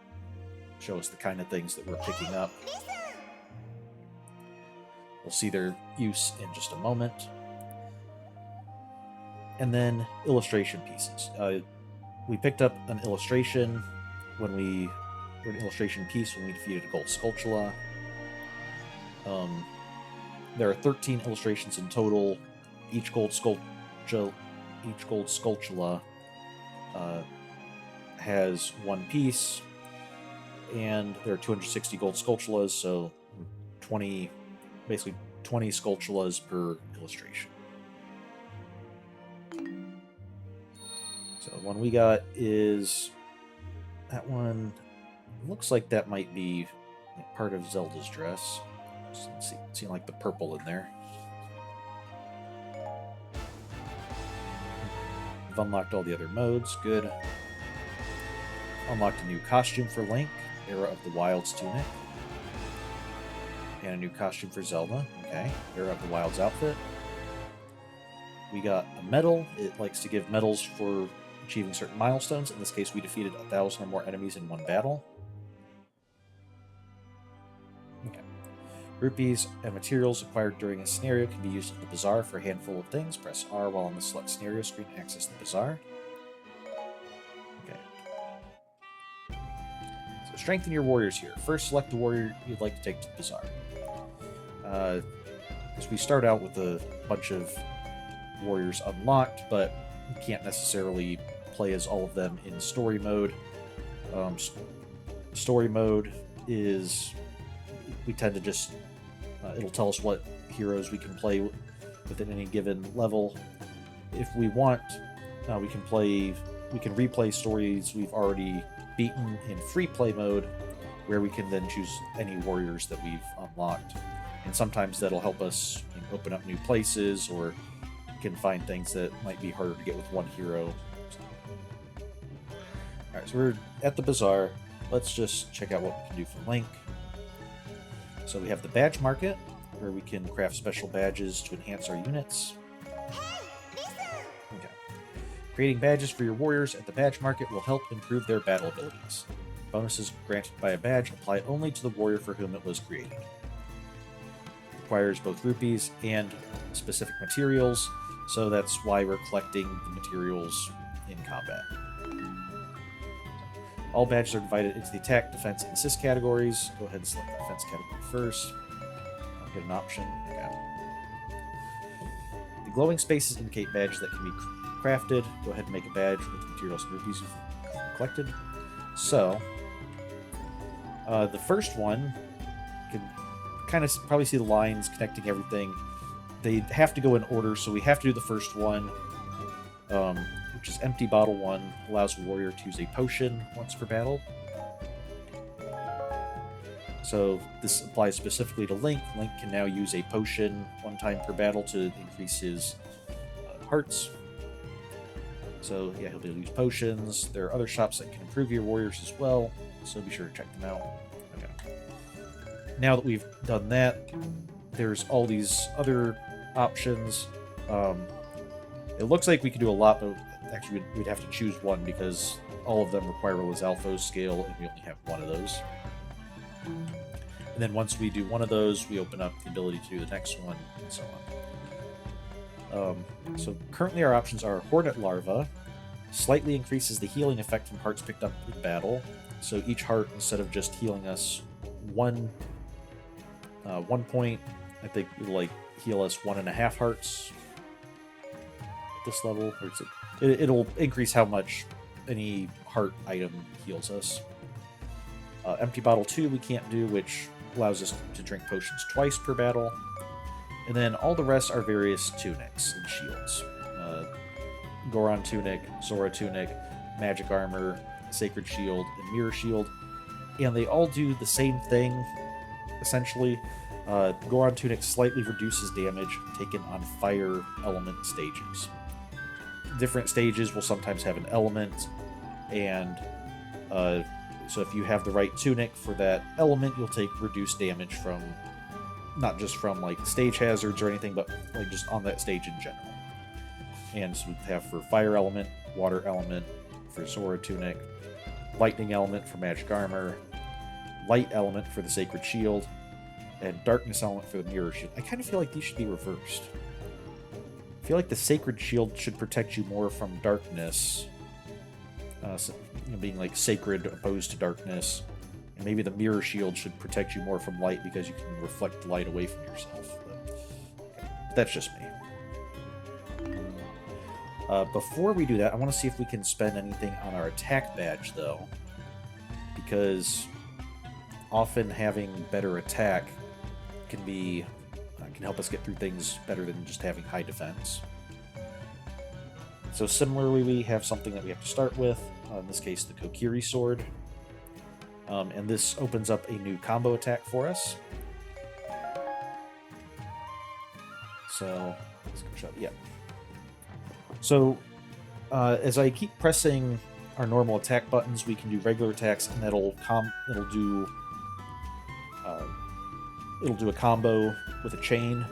show us the kind of things that we're picking up. We'll see their use in just a moment. And then illustration pieces. We picked up an illustration an illustration piece when we defeated a gold Skulltula. There are 13 illustrations in total. Each gold Skulltula has 1 piece, and there are 260 gold Skulltulas, so 20 Skulltulas per illustration. So the one we got is that one. Looks like that might be part of Zelda's dress. See like the purple in there. We've unlocked all the other modes. Good. Unlocked a new costume for Link, Era of the Wilds tunic. And a new costume for Zelda. Okay. Era of the Wilds outfit. We got a medal. It likes to give medals for achieving certain milestones. In this case, we defeated 1,000 or more enemies in one battle. Okay. Rupees and materials acquired during a scenario can be used at the bazaar for a handful of things. Press R while on the select scenario screen to access the bazaar. Okay. So strengthen your warriors here. First, select the warrior you'd like to take to the bazaar. Because we start out with a bunch of warriors unlocked, but you can't necessarily play as all of them in story mode. Story mode is, we tend to just, it'll tell us what heroes we can play within any given level. If we want, we can replay stories we've already beaten in free play mode, where we can then choose any warriors that we've unlocked. And sometimes that'll help us open up new places, or we can find things that might be harder to get with one hero. Alright, so we're at the bazaar. Let's just check out what we can do for Link. So we have the badge market, where we can craft special badges to enhance our units. Okay. Creating badges for your warriors at the badge market will help improve their battle abilities. Bonuses granted by a badge apply only to the warrior for whom it was created. Requires both rupees and specific materials, so that's why we're collecting the materials in combat. All badges are divided into the attack, defense, and assist categories. Go ahead and select the defense category first. I'll get an option. Okay. The glowing spaces indicate badges that can be crafted. Go ahead and make a badge with the materials and rupees you've collected. So, the first one, you can kind of probably see the lines connecting everything. They have to go in order, so we have to do the first one, which is Empty Bottle 1, allows a warrior to use a potion once per battle. So this applies specifically to Link. Link can now use a potion one time per battle to increase his hearts. So yeah, he'll be able to use potions. There are other shops that can improve your warriors as well, so be sure to check them out. Okay. Now that we've done that, there's all these other options. It looks like we could do a lot, but actually we'd have to choose one because all of them require a Lizalfos scale, and we only have one of those. And then once we do one of those, we open up the ability to do the next one, and so on. So currently our options are Hornet Larva, slightly increases the healing effect from hearts picked up in battle. So each heart, instead of just healing us one point, I think it'll heal us 1.5 hearts at this level. Or it'll increase how much any heart item heals us. Empty Bottle 2 we can't do, which allows us to drink potions twice per battle. And then all the rest are various tunics and shields. Goron Tunic, Zora Tunic, Magic Armor, Sacred Shield, and Mirror Shield. And they all do the same thing, essentially. Goron Tunic slightly reduces damage taken on fire element stages. Different stages will sometimes have an element, and so if you have the right tunic for that element, you'll take reduced damage from, not just from stage hazards or anything, but just on that stage in general. And so we have for fire element, water element for Zora Tunic, lightning element for Magic Armor, light element for the Sacred Shield, and darkness element for the Mirror Shield. I kind of feel like these should be reversed. I feel like the Sacred Shield should protect you more from darkness, being sacred opposed to darkness, and maybe the Mirror Shield should protect you more from light because you can reflect the light away from yourself. But that's just me. Before we do that, I want to see if we can spend anything on our attack badge, though, because often having better attack can help us get through things better than just having high defense. So similarly, we have something that we have to start with, in this case the Kokiri Sword, and this opens up a new combo attack for us. So let's go show, yeah. So As I keep pressing our normal attack buttons, we can do regular attacks, and it'll do a combo with a chain.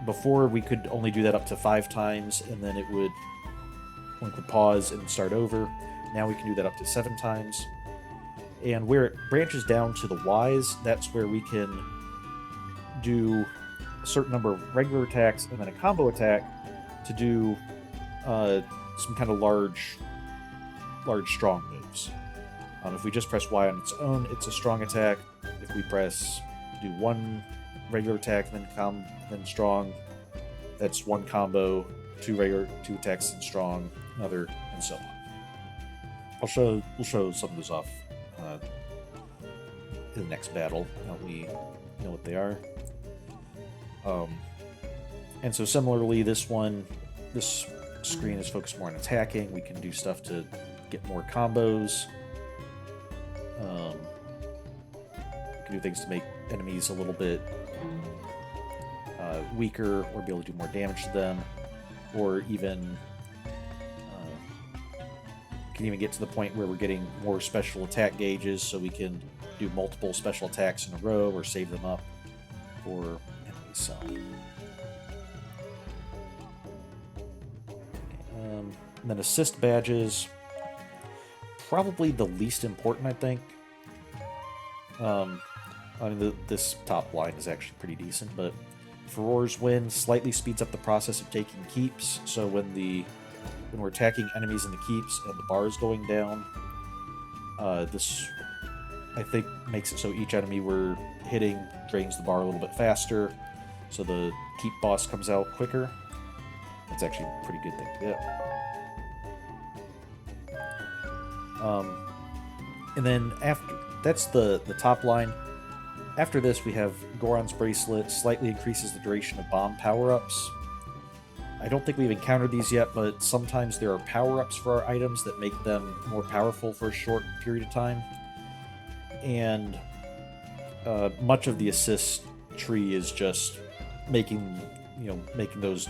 Before we could only do that up to 5 times, and then Link would pause and start over. Now we can do that up to 7 times. And where it branches down to the Ys, that's where we can do a certain number of regular attacks and then a combo attack to do some kind of large strong moves. If we just press Y on its own, it's a strong attack. If we do one regular attack and then strong, that's one combo, 2 attacks and strong, another, and so on. We'll show some of those off in the next battle. Now we know what they are. And so similarly, this screen is focused more on attacking. We can do stuff to get more combos. We can do things to make enemies a little bit weaker, or be able to do more damage to them, or even can even get to the point where we're getting more special attack gauges, so we can do multiple special attacks in a row or save them up for enemies. So, and then assist badges, probably the least important, I think. I mean, this top line is actually pretty decent, but Furor's Wind slightly speeds up the process of taking keeps, so when we're attacking enemies in the keeps and the bar is going down, this, I think, makes it so each enemy we're hitting drains the bar a little bit faster, so the keep boss comes out quicker. That's actually a pretty good thing to get. And then that's the top line. After this, we have Goron's Bracelet, slightly increases the duration of bomb power-ups. I don't think we've encountered these yet, but sometimes there are power-ups for our items that make them more powerful for a short period of time. And much of the assist tree is just making those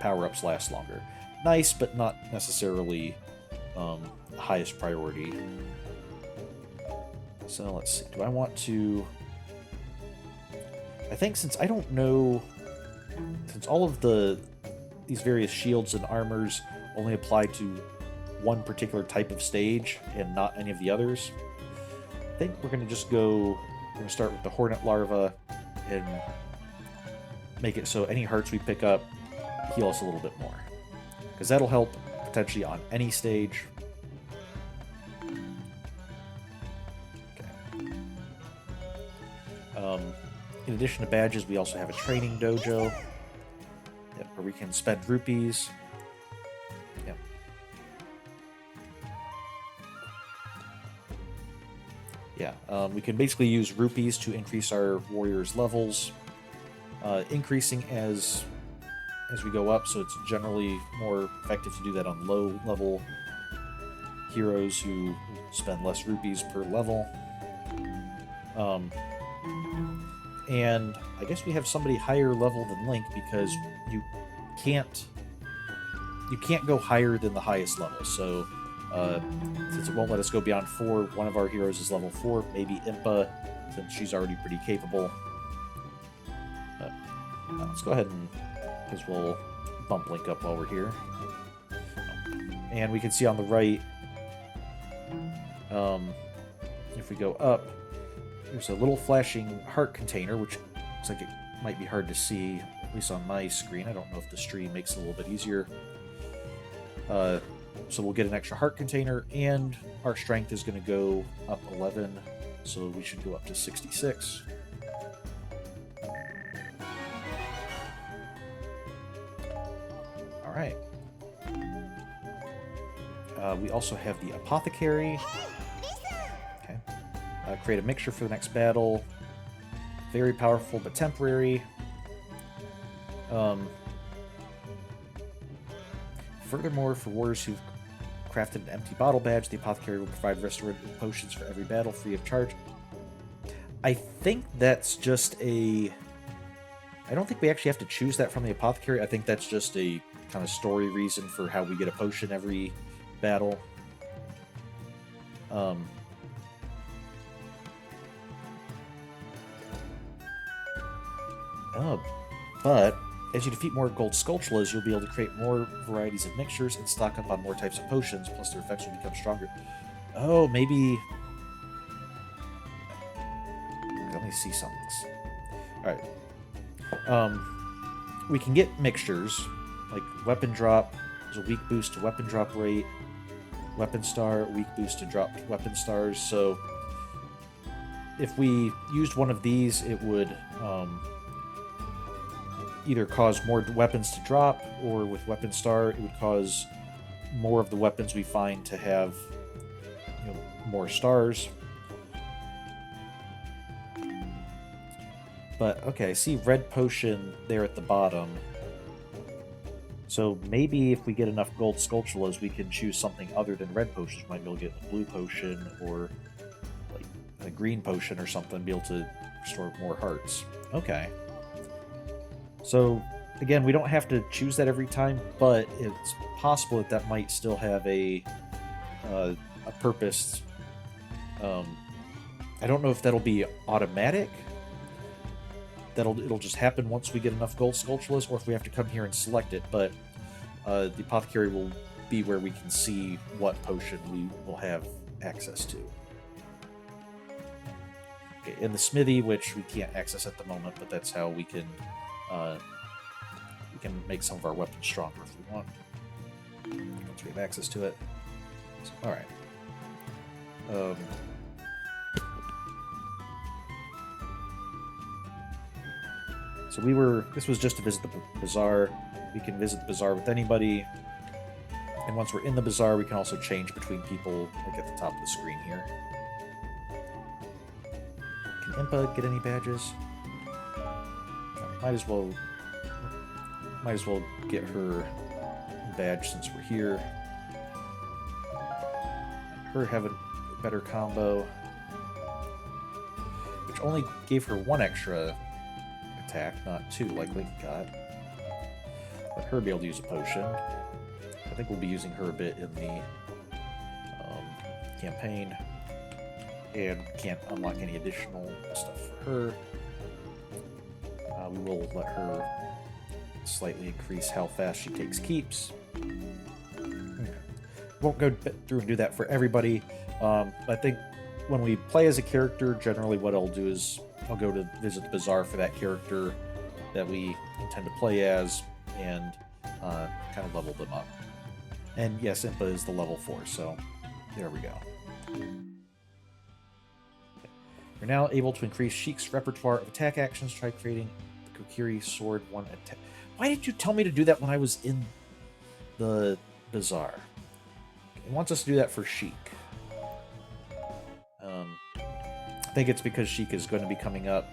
power-ups last longer. Nice, but not necessarily the highest priority. So let's see. Do I want to... I think since all of these various shields and armors only apply to one particular type of stage and not any of the others, I think we're going to start with the Hornet Larva and make it so any hearts we pick up heal us a little bit more. Because that'll help potentially on any stage. Okay. In addition to badges, we also have a training dojo where we can spend rupees. Yep. Yeah, we can basically use rupees to increase our warriors' levels, increasing as we go up, so it's generally more effective to do that on low-level heroes who spend less rupees per level. And I guess we have somebody higher level than Link, because you can't go higher than the highest level. So since it won't let us go beyond 4, one of our heroes is level 4, maybe Impa, since she's already pretty capable. Let's go ahead and, because we'll bump Link up while we're here. And we can see on the right, if we go up, there's a little flashing heart container, which looks like it might be hard to see, at least on my screen. I don't know if the stream makes it a little bit easier. So we'll get an extra heart container, and our strength is going to go up 11, so we should go up to 66. Alright. We also have the Apothecary. Okay. Create a mixture for the next battle. Very powerful, but temporary. Furthermore, for warriors who've crafted an empty bottle badge, the Apothecary will provide restorative potions for every battle, free of charge. I think that's just a I don't think we actually have to choose that from the apothecary. I think that's just a kind of story reason for how we get a potion every battle. But as you defeat more gold Skulltulas, you'll be able to create more varieties of mixtures and stock up on more types of potions, plus their effects will become stronger. Oh, maybe... Let me see something. Alright. We can get mixtures, like weapon drop, there's a weak boost to weapon drop rate, weapon star, weak boost to drop weapon stars, so if we used one of these, it would either cause more weapons to drop, or with weapon star, it would cause more of the weapons we find to have, you know, more stars. But, okay, I see red potion there at the bottom. So maybe if we get enough gold Skulltulas, we can choose something other than red potions. We might be able to get a blue potion, or like a green potion or something, be able to restore more hearts. Okay. So, again, we don't have to choose that every time, but it's possible that that might still have a purpose. I don't know if that'll be automatic. It'll just happen once we get enough gold Skulltulas, or if we have to come here and select it, but the apothecary will be where we can see what potion we will have access to. Okay, in the smithy, which we can't access at the moment, but that's how we can make some of our weapons stronger if we want, once we have access to it. So, alright. So this was just to visit the bazaar. We can visit the bazaar with anybody. And once we're in the bazaar, we can also change between people, like at the top of the screen here. Can Impa get any badges? Might as well get her badge since we're here. Her have a better combo, which only gave her one extra attack, not two like Link got. Let her be able to use a potion. I think we'll be using her a bit in the campaign, and can't unlock any additional stuff for her. We will let her slightly increase how fast she takes keeps. Won't go through and do that for everybody. I think when we play as a character, generally what I'll do is I'll go to visit the bazaar for that character that we intend to play as, and kind of level them up. And yes, Impa is the level 4, so there we go. You're now able to increase Sheik's repertoire of attack actions. Try creating the Kokiri Sword 1 attack. Why did you tell me to do that when I was in the bazaar? It wants us to do that for Sheik. I think it's because Sheik is going to be coming up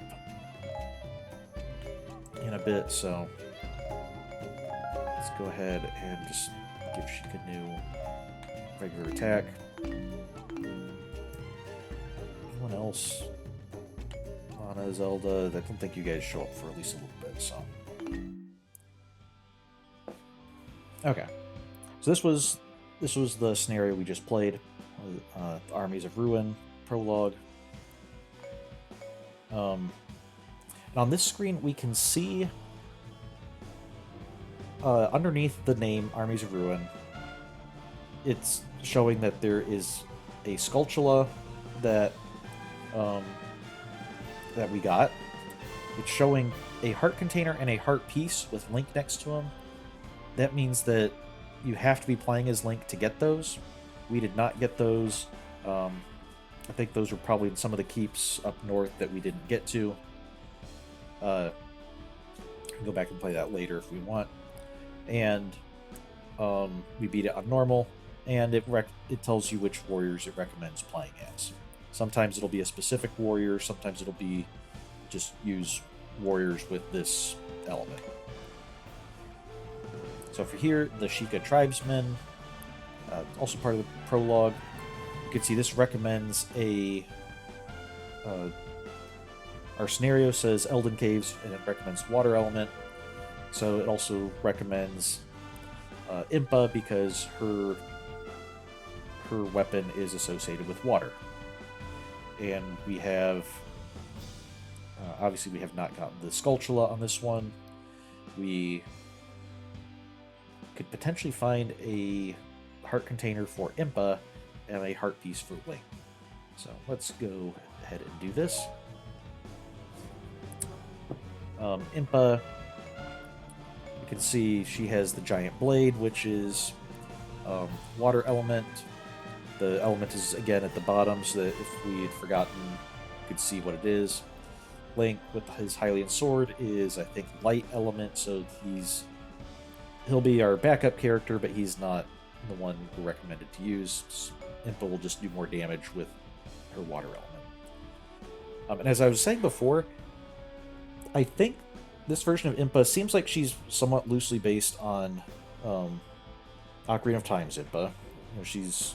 in a bit, so let's go ahead and just give Sheik a new regular attack. Anyone else? Anna, Zelda, I don't think you guys show up for at least a little bit, so. Okay. So this was the scenario we just played. The Armies of Ruin prologue. And on this screen, we can see underneath the name Armies of Ruin, it's showing that there is a Skulltula that we got. It's showing a heart container and a heart piece with Link next to him. That means that you have to be playing as Link to get those. We did not get those. I think those were probably some of the keeps up north that we didn't get to. We can go back and play that later if we want. And we beat it on normal, and it tells you which warriors it recommends playing as. Sometimes it'll be a specific warrior, sometimes it'll be just use warriors with this element. So for here, the Sheikah tribesmen, also part of the prologue. You can see this recommends a our scenario says Elden Caves, and it recommends water element. So it also recommends Impa because her weapon is associated with water. And we have obviously we have not gotten the Skulltula on this one. We could potentially find a heart container for Impa and a heart piece for Link. So let's go ahead and do this. Impa, you can see she has the giant blade, which is water element. The element is again at the bottom, so that if we had forgotten, you could see what it is. Link with his Hylian sword is, I think, light element, so he'll be our backup character, but he's not the one we're recommended to use. Impa will just do more damage with her water element. And as I was saying before, I think this version of Impa seems like she's somewhat loosely based on Ocarina of Time's Impa. She's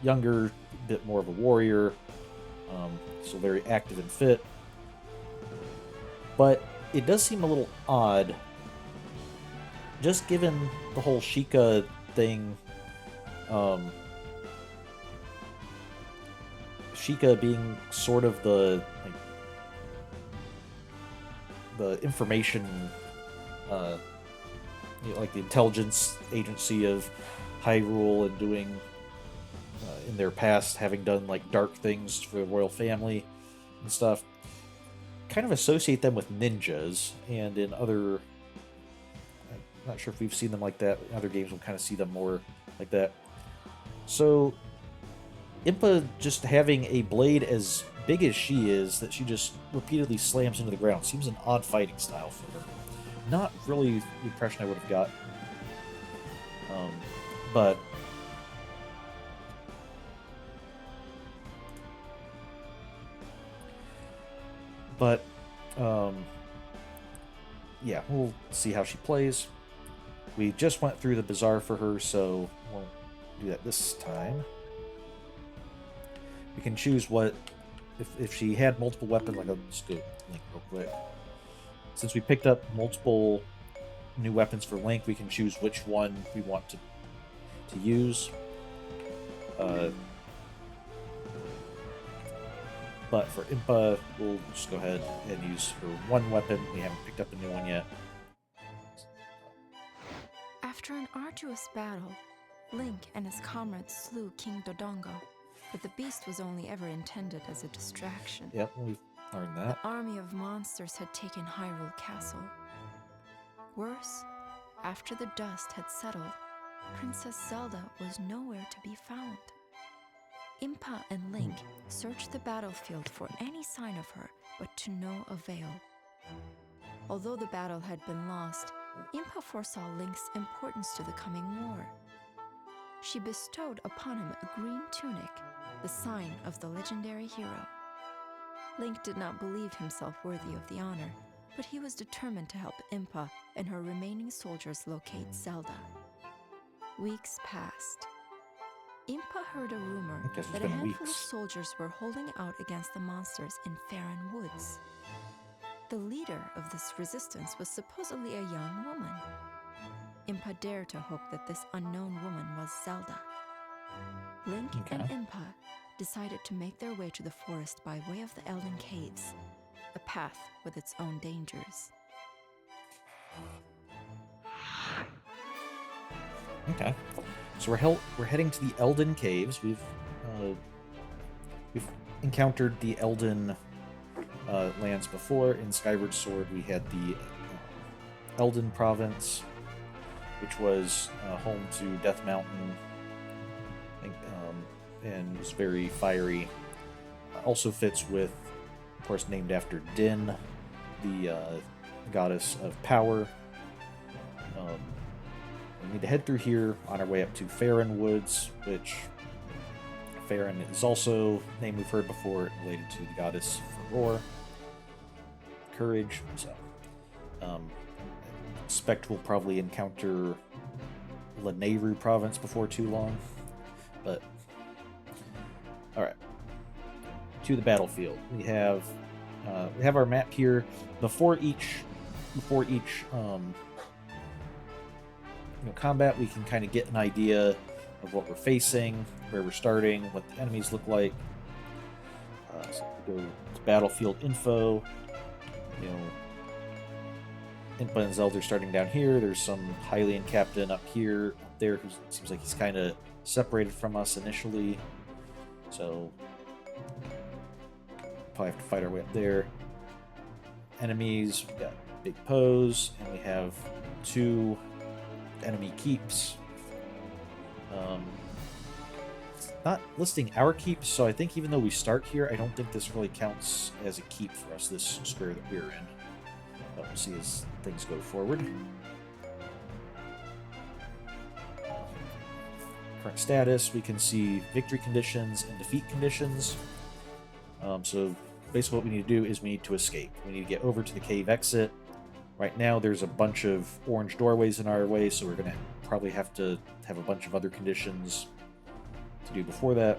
younger, a bit more of a warrior, so very active and fit. But it does seem a little odd, just given the whole Sheikah thing. Sheikah being sort of the information, like the intelligence agency of Hyrule, and doing in their past having done like dark things for the royal family and stuff. Kind of associate them with ninjas, and in other, I'm not sure if we've seen them like that. In other games, we'll kind of see them more like that. So Impa just having a blade as big as she is, that she just repeatedly slams into the ground, seems an odd fighting style for her. Not really the impression I would have got. But yeah, we'll see how she plays. We just went through the bazaar for her, so we'll do that this time. We can choose what, if she had multiple weapons, like I'll just go Link real quick. Since we picked up multiple new weapons for Link, we can choose which one we want to use. But for Impa, we'll just go ahead and use her one weapon. We haven't picked up a new one yet. After an arduous battle, Link and his comrades slew King Dodongo, but the beast was only ever intended as a distraction. Yep, we've learned that. The army of monsters had taken Hyrule Castle. Worse, after the dust had settled, Princess Zelda was nowhere to be found. Impa and Link searched the battlefield for any sign of her, but to no avail. Although the battle had been lost, Impa foresaw Link's importance to the coming war. She bestowed upon him a green tunic, the sign of the legendary hero. Link did not believe himself worthy of the honor, but he was determined to help Impa and her remaining soldiers locate Zelda. Weeks passed. Impa heard a rumor that a handful of soldiers were holding out against the monsters in Faron Woods. The leader of this resistance was supposedly a young woman. Impa dared to hope that this unknown woman was Zelda. Link and Impa decided to make their way to the forest by way of the Elden Caves, a path with its own dangers. Okay. So we're heading to the Elden Caves. We've encountered the Elden lands before. In Skyward Sword, we had the Elden Province, which was home to Death Mountain, and was very fiery. Also fits with, of course, named after Din, the goddess of power. We need to head through here on our way up to Faron Woods, which Faron is also a name we've heard before, related to the goddess for war, courage. So, expect we'll probably encounter Lanayru province before too long. But all right, to the battlefield. We have We have our map here. Before each combat, we can kind of get an idea of what we're facing, where we're starting, what the enemies look like. So we go to battlefield info. Impa and Zelda are starting down here. There's some Hyrulian captain up there, who seems like he's kind of separated from us initially. So probably have to fight our way up there. Enemies, we got big pose, and we have 2 enemy keeps. It's not listing our keeps, so I think even though we start here, I don't think this really counts as a keep for us, this square that we're in. But we'll see as things go forward. Current status, we can see victory conditions and defeat conditions. So basically what we need to do is we need to escape. We need to get over to the cave exit. Right now there's a bunch of orange doorways in our way, so we're going to probably have to have a bunch of other conditions to do before that.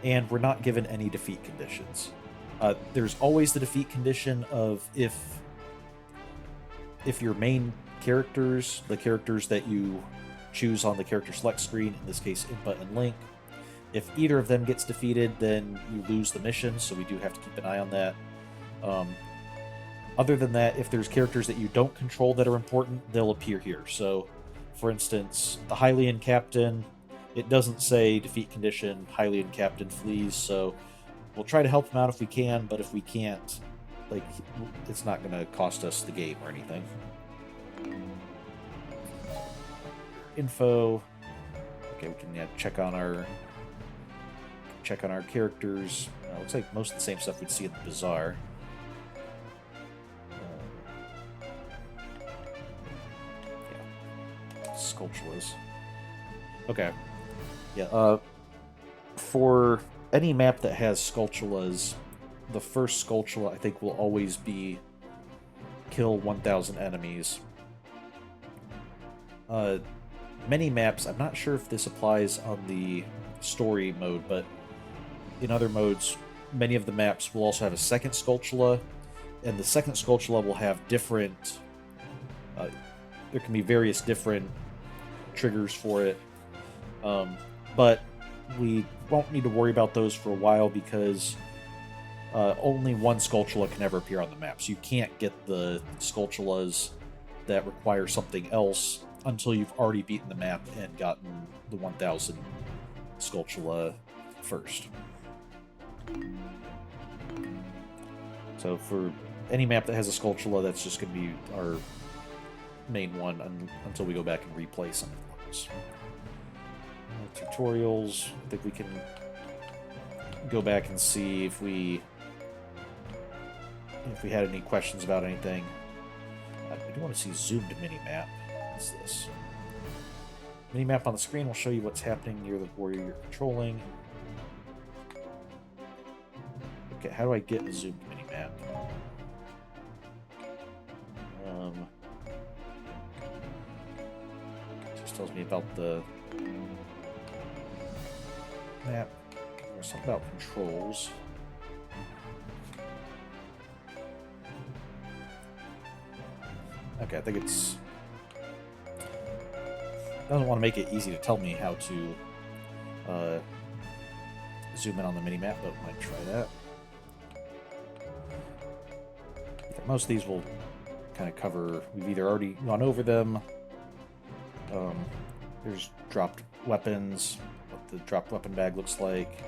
And we're not given any defeat conditions. There's always the defeat condition of if your main characters, the characters that you choose on the character select screen, in this case Impa and Link, if either of them gets defeated, then you lose the mission, so we do have to keep an eye on that. Other than that, if there's characters that you don't control that are important, they'll appear here. So, for instance, the Hyrulian captain, it doesn't say defeat condition, Hyrulian captain flees, so we'll try to help him out if we can, but if we can't, it's not going to cost us the game or anything. Info. Okay, we can check on our characters. Looks like most of the same stuff we'd see in the bazaar. Sculptulas. Okay. Yeah. For any map that has sculptulas, the first sculptula I think will always be kill 1,000 enemies. Many maps, I'm not sure if this applies on the story mode, but in other modes, many of the maps will also have a second sculptula, and the second sculptula will have different... there can be various different triggers for it, but we won't need to worry about those for a while because only one sculptula can ever appear on the map. So you can't get the sculptulas that require something else until you've already beaten the map and gotten the 1,000 sculptula first. So for any map that has a sculptula, that's just going to be our main one until we go back and replay some of those. Tutorials, I think we can go back and see if we had any questions about anything. I do want to see zoomed mini-map. What's this? Mini-map on the screen will show you what's happening near the warrior you're controlling. Okay, how do I get a zoomed mini-map? Just tells me about the map. There's something about controls. Okay, I think it's... doesn't want to make it easy to tell me how to zoom in on the mini-map, but we might try that. Most of these will kind of cover... We've either already gone over them. There's dropped weapons, what the dropped weapon bag looks like.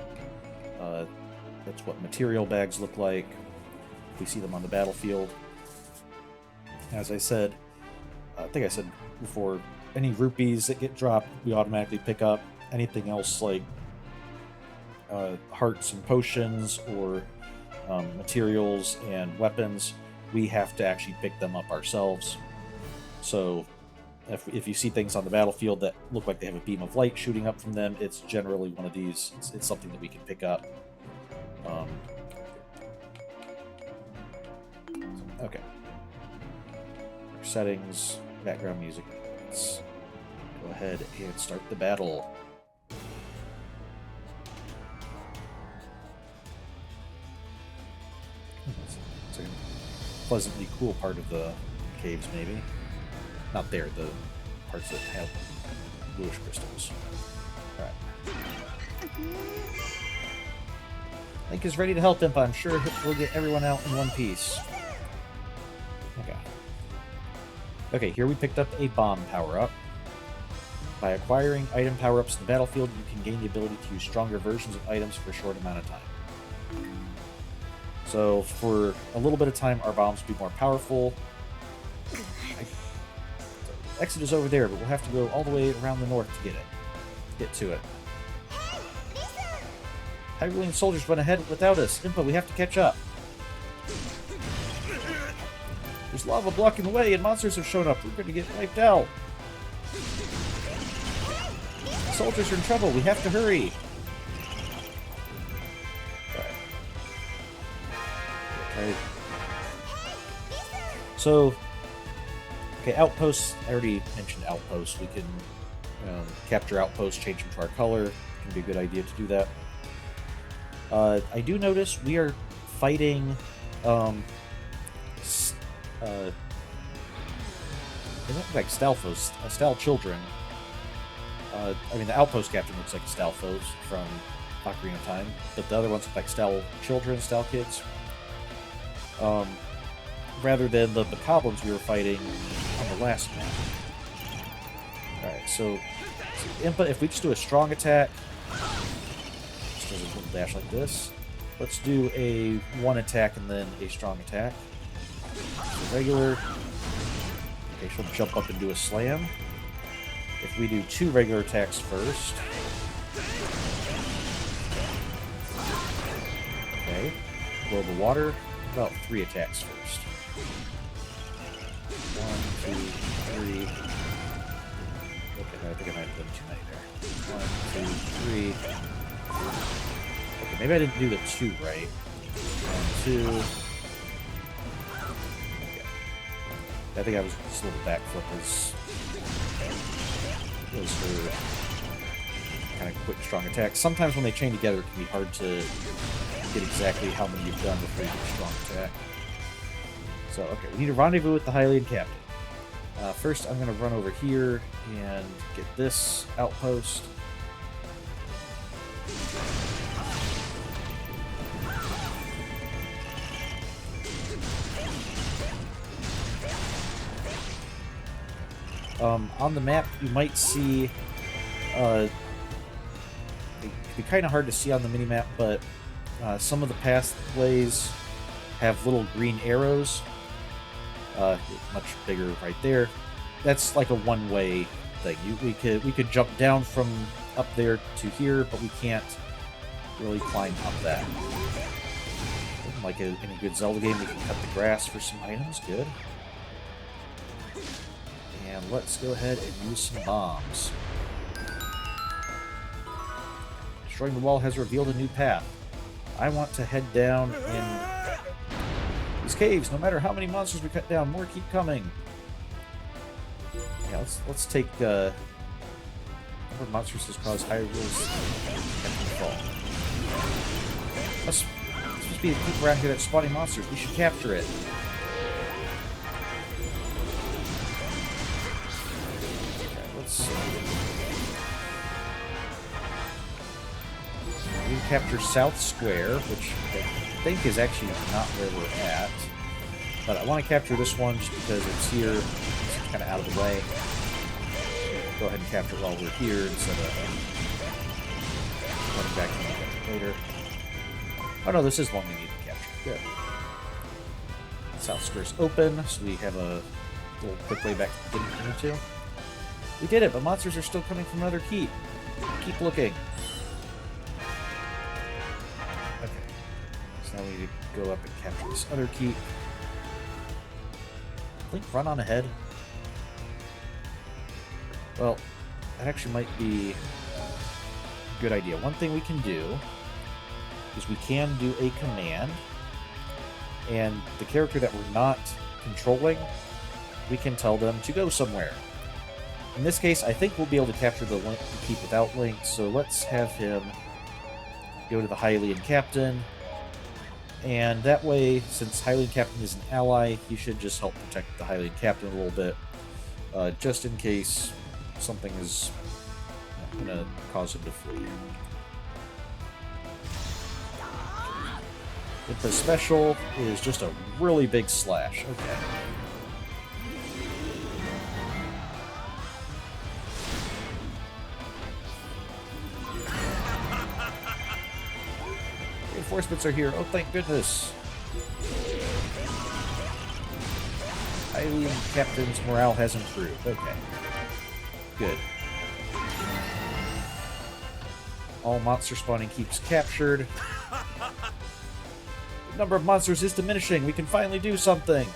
That's what material bags look like. We see them on the battlefield. As I said, I think I said before, any rupees that get dropped, we automatically pick up. Anything else like hearts and potions or materials and weapons, we have to actually pick them up ourselves. So if you see things on the battlefield that look like they have a beam of light shooting up from them, it's generally one of these. It's something that we can pick up. Okay. Settings, background music. Let's go ahead and start the battle. unpleasantly cool part of the caves, maybe. Not there, the parts that have bluish crystals. Alright. Link is ready to help Impa. I'm sure we'll get everyone out in one piece. Okay. Okay, here we picked up a bomb power-up. By acquiring item power-ups in the battlefield, you can gain the ability to use stronger versions of items for a short amount of time. So, for a little bit of time, our bombs will be more powerful. Exit is over there, but we'll have to go all the way around the north to get to it. Hyrulian soldiers went ahead without us. Impa, we have to catch up. There's lava blocking the way, and monsters have shown up. We're going to get wiped out. Soldiers are in trouble. We have to hurry. Right. So, okay, outposts. I already mentioned outposts. We can capture outposts, change them to our color. Can be a good idea to do that. I do notice we are fighting they look like Stalfos, Stal children. I mean, the outpost captain looks like Stalfos from Ocarina of Time, but the other ones look like Stal children, Stal kids. Rather than the goblins we were fighting on the last map. Alright, so Impa, if we just do a strong attack, just does a little dash like this. Let's do a one attack and then a strong attack. So regular. Okay, she'll jump up and do a slam. If we do two regular attacks first. Okay, blow the water. About three attacks first. 1, 2, 3. Okay, I think I might have done too many there. 1, 2, 3. Okay, maybe I didn't do the 2 right. 1, 2. Okay. I think I was just a little backflip was her kind of quick, strong attack. Sometimes when they chain together, it can be hard to get exactly how many you've done before you get a strong attack. So, okay, we need a rendezvous with the Hyrulean captain. First, I'm going to run over here and get this outpost. On the map, you might see, it can be kind of hard to see on the mini-map, but some of the pathways have little green arrows, much bigger right there. That's like a one-way thing. We could jump down from up there to here, but we can't really climb up that. Like in a good Zelda game, we can cut the grass for some items. Good. And let's go ahead and use some bombs. Destroying the wall has revealed a new path. I want to head down in these caves. No matter how many monsters we cut down, more keep coming. Yeah, let's take number of monsters has caused Hyrule's fall. Must be the people around here that's spawning monsters. We should capture it. Okay, let's see. We can capture South Square, which I think is actually not where we're at. But I want to capture this one just because it's here. It's kind of out of the way. Go ahead and capture it while we're here instead of running back and capture later. Oh no, this is one we need to capture. Good. South Square's open, so we have a little quick way back to getting into. We did it, but monsters are still coming from another keep. Keep looking. Okay. So now we need to go up and capture this other keep. Link, run on ahead. Well, that actually might be a good idea. One thing we can do is we can do a command, and the character that we're not controlling, we can tell them to go somewhere. In this case, I think we'll be able to capture the keep without Link, so let's have him go to the Hyrulean captain And that way, since Hyrulean Captain is an ally, he should just help protect the Hyrulean Captain a little bit, just in case something is going to cause him to flee. The special is just a really big slash. Okay. Reinforcements are here. Oh, thank goodness. Hyrulean Captain's morale has improved. Okay. Good. All monster spawning keeps captured. The number of monsters is diminishing. We can finally do something.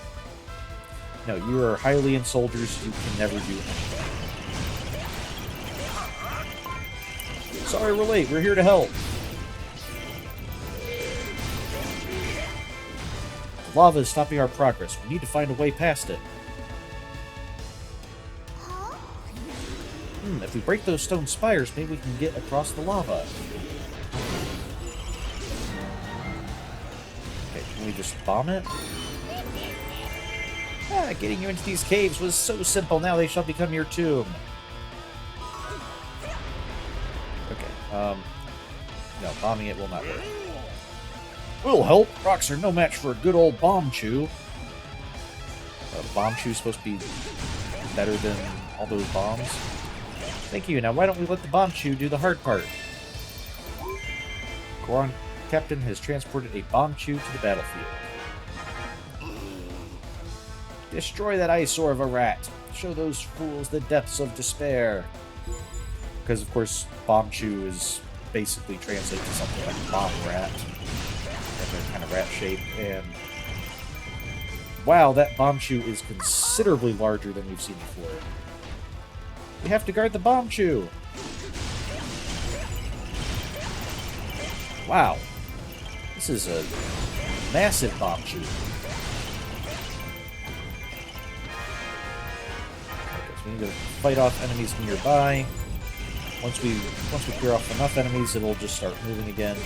No, you are Hyrulean soldiers. You can never do anything. Sorry we're late. We're here to help. The lava is stopping our progress. We need to find a way past it. If we break those stone spires, maybe we can get across the lava. Okay, can we just bomb it? Ah, getting you into these caves was so simple. Now they shall become your tomb. Okay, no, bombing it will not work. Will help. Rocks are no match for a good old bomb chew. Bomb chew is supposed to be better than all those bombs. Thank you. Now, why don't we let the bomb chew do the hard part? Goron Captain has transported a bomb chew to the battlefield. Destroy that eyesore of a rat. Show those fools the depths of despair. Because, of course, bomb chew is basically translated to something like bomb rat. That kind of rat shape. And wow, that bomb chew is considerably larger than we've seen before. We have to guard the bomb chew. Wow. This is a massive bomb chew. Okay, so we need to fight off enemies nearby. Once we clear off enough enemies, it'll just start moving again.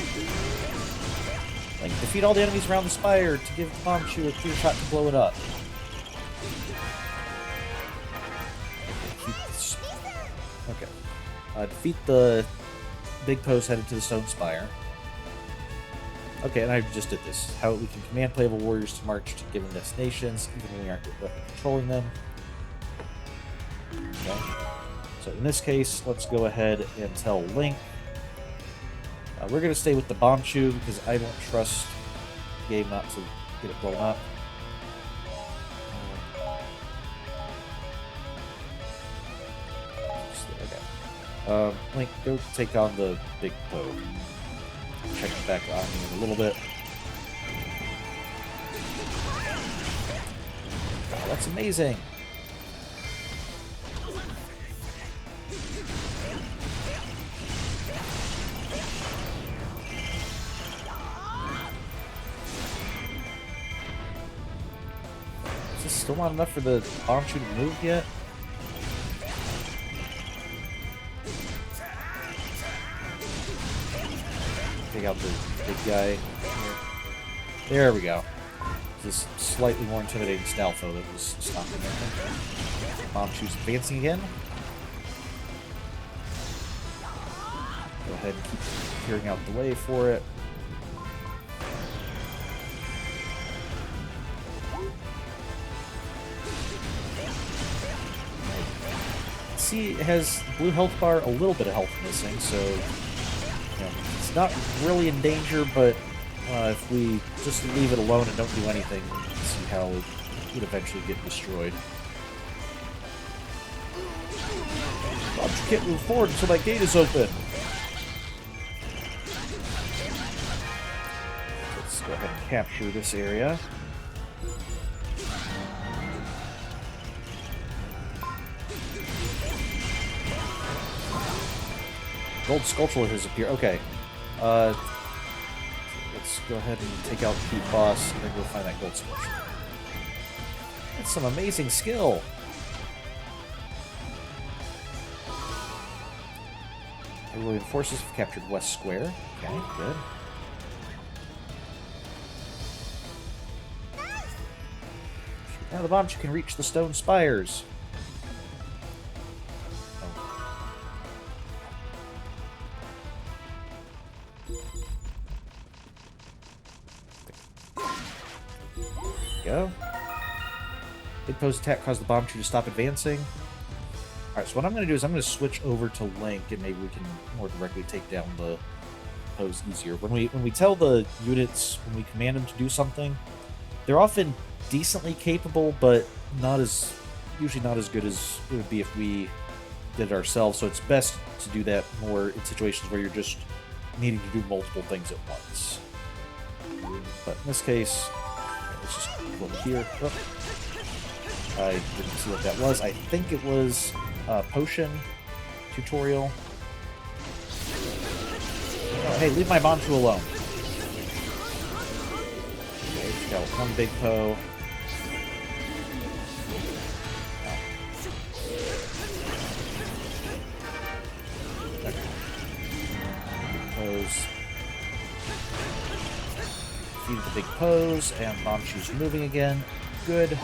Like, defeat all the enemies around the spire to give the bomb chew a clear shot to blow it up. Okay. Defeat the big post headed to the stone spire. Okay, and I just did this. How we can command playable warriors to march to given destinations, even when we aren't controlling them. Okay. So in this case, let's go ahead and tell Link. We're going to stay with the bomb chew because I don't trust the game not to get it blown up. Okay. Link, go take on the big bow. Check it back on in a little bit. Wow, that's amazing. Is this still not enough for the bomb chew to move yet? Take out the big guy here. There we go. This slightly more intimidating Stalfo that was stopping there. Bomb chew's advancing again. Go ahead and keep clearing out the way for it. See, it has blue health bar, a little bit of health missing, so you know, it's not really in danger, but if we just leave it alone and don't do anything, we can see how it would eventually get destroyed. But you can't move forward until that gate is open. Let's go ahead and capture this area. Gold Sculpture has appeared. Okay. Let's go ahead and take out the boss and then go find that Gold Sculpture. That's some amazing skill. Hyrulean forces have captured West Square. Okay, good. Now the Bombchu can reach the stone spires. Go. Big pose attack caused the Bombchu to stop advancing. Alright, so what I'm going to do is I'm going to switch over to Link, and maybe we can more directly take down the pose easier. When we tell the units, when we command them to do something, they're often decently capable, but usually not as good as it would be if we did it ourselves. So it's best to do that more in situations where you're just needing to do multiple things at once. But in this case, let's just look here. Oh, I didn't see what that was. I think it was a potion tutorial. Oh, hey, leave my Bombchu alone. Okay, we got one big Poe. Pose. Defeated the big pose, and Bombchu's moving again. Good.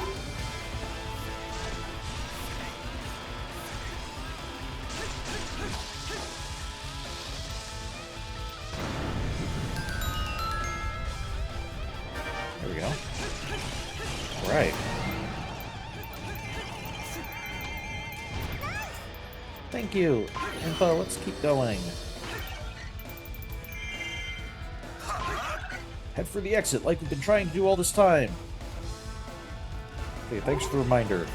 There we go. Alright. Thank you. Info, let's keep going. Head for the exit, like we've been trying to do all this time. Okay, thanks for the reminder.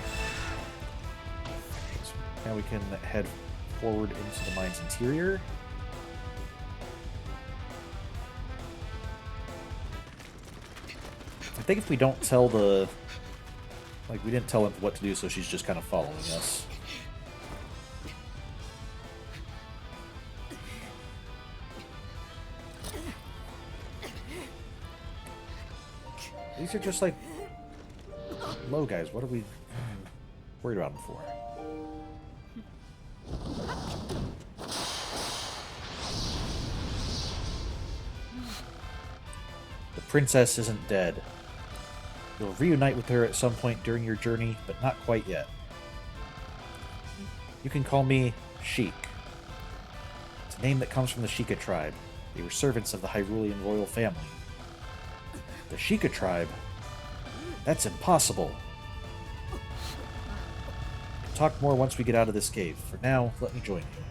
So now we can head forward into the mine's interior. I think if we don't tell the... Like, we didn't tell him what to do, so she's just kind of following us. These are just like low guys. What are we worried about them for? The princess isn't dead. You'll reunite with her at some point during your journey, but not quite yet. You can call me Sheik. It's a name that comes from the Sheikah tribe. They were servants of the Hyrulean royal family. The Sheikah tribe? That's impossible. We'll talk more once we get out of this cave. For now, let me join you.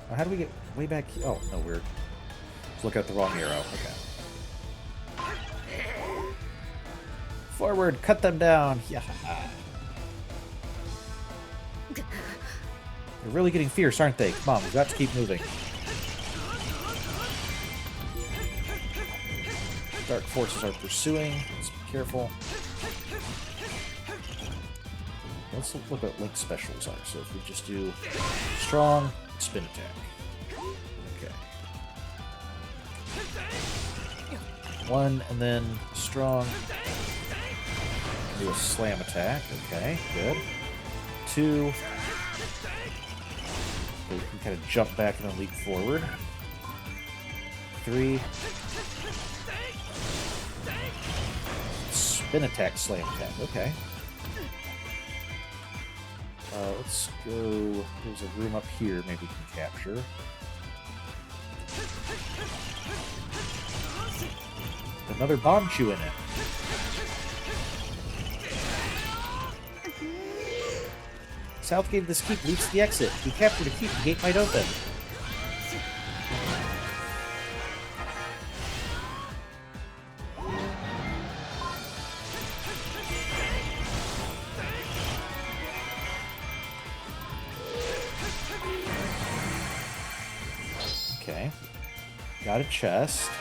Now, how do we get way back here? Oh, no, we're... Let's look at the wrong arrow. Okay. Forward! Cut them down! Yeah. They're really getting fierce, aren't they? Come on, we've got to keep moving. Dark forces are pursuing. Let's be careful. Let's look what Link's specials are. So if we just do strong, spin attack. Okay. One, and then strong. Do a slam attack. Okay, good. Two. So we can kind of jump back and then leap forward. 3. Spin attack, slam attack. Okay. Let's go... There's a room up here maybe we can capture. Another Bombchu in it. South gate of this keep leads to the exit. If we capture the keep, the gate might open. Okay. Got a chest.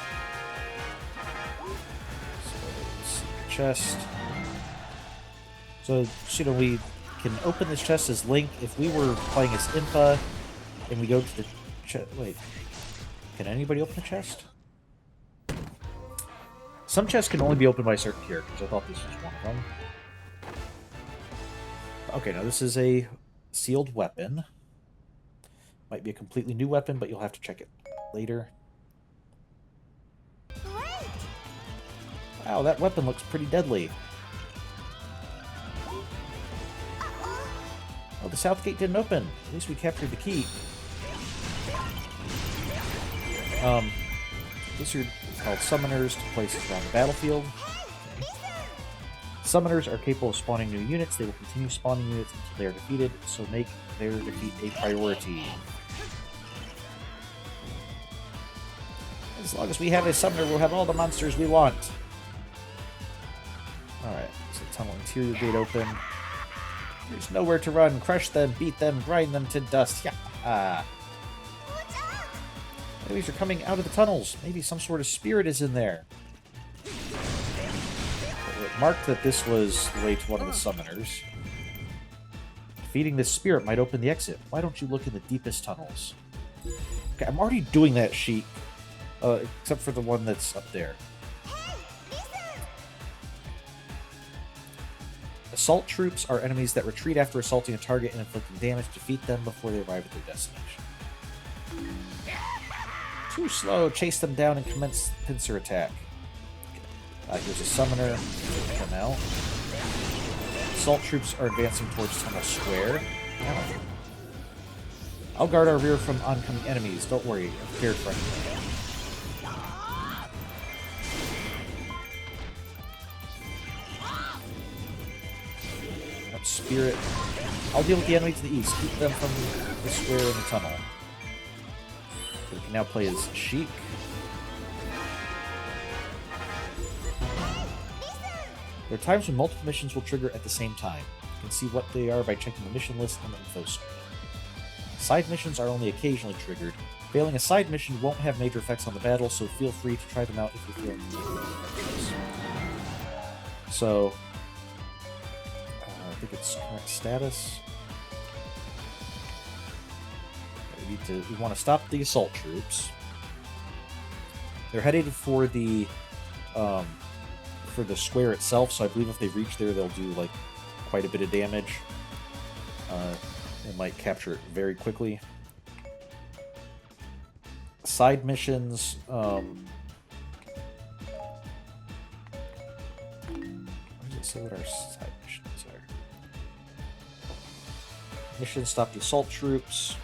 So, chest. So, you know, we can open this chest as Link. If we were playing as Impa and we go to the chest... Wait. Can anybody open the chest? Some chests can only be opened by certain characters. I thought this was one of them. Okay, now this is a sealed weapon. Might be a completely new weapon, but you'll have to check it later. Wow, that weapon looks pretty deadly. Oh, the south gate didn't open. At least we captured the key. These are called summoners to places around the battlefield. Summoners are capable of spawning new units. They will continue spawning units until they are defeated, so make their defeat a priority. As long as we have a summoner, we'll have all the monsters we want. Alright, so tunnel interior gate open. There's nowhere to run. Crush them, beat them, grind them to dust. Yeah. Enemies are coming out of the tunnels. Maybe some sort of spirit is in there. It marked that this was the way to one of the summoners. Defeating this spirit might open the exit. Why don't you look in the deepest tunnels? Okay, I'm already doing that sheet. Except for the one that's up there. Assault troops are enemies that retreat after assaulting a target and inflicting damage. Defeat them before they arrive at their destination. Too slow. Chase them down and commence pincer attack. Here's a summoner. Come out. Assault troops are advancing towards Tunnel Square. Oh. I'll guard our rear from oncoming enemies. Don't worry. I'm prepared for anything. Spirit. I'll deal with the enemy to the east. Keep them from the square in the tunnel. So we can now play as Sheik. There are times when multiple missions will trigger at the same time. You can see what they are by checking the mission list on the info screen. Side missions are only occasionally triggered. Failing a side mission won't have major effects on the battle, so feel free to try them out if you feel like. So I think it's current status. We want to stop the assault troops. They're headed for the square itself, so I believe if they reach there, they'll do like quite a bit of damage. They might capture it very quickly. Side missions. What does it say what our side missions are? Mission stop the assault troops.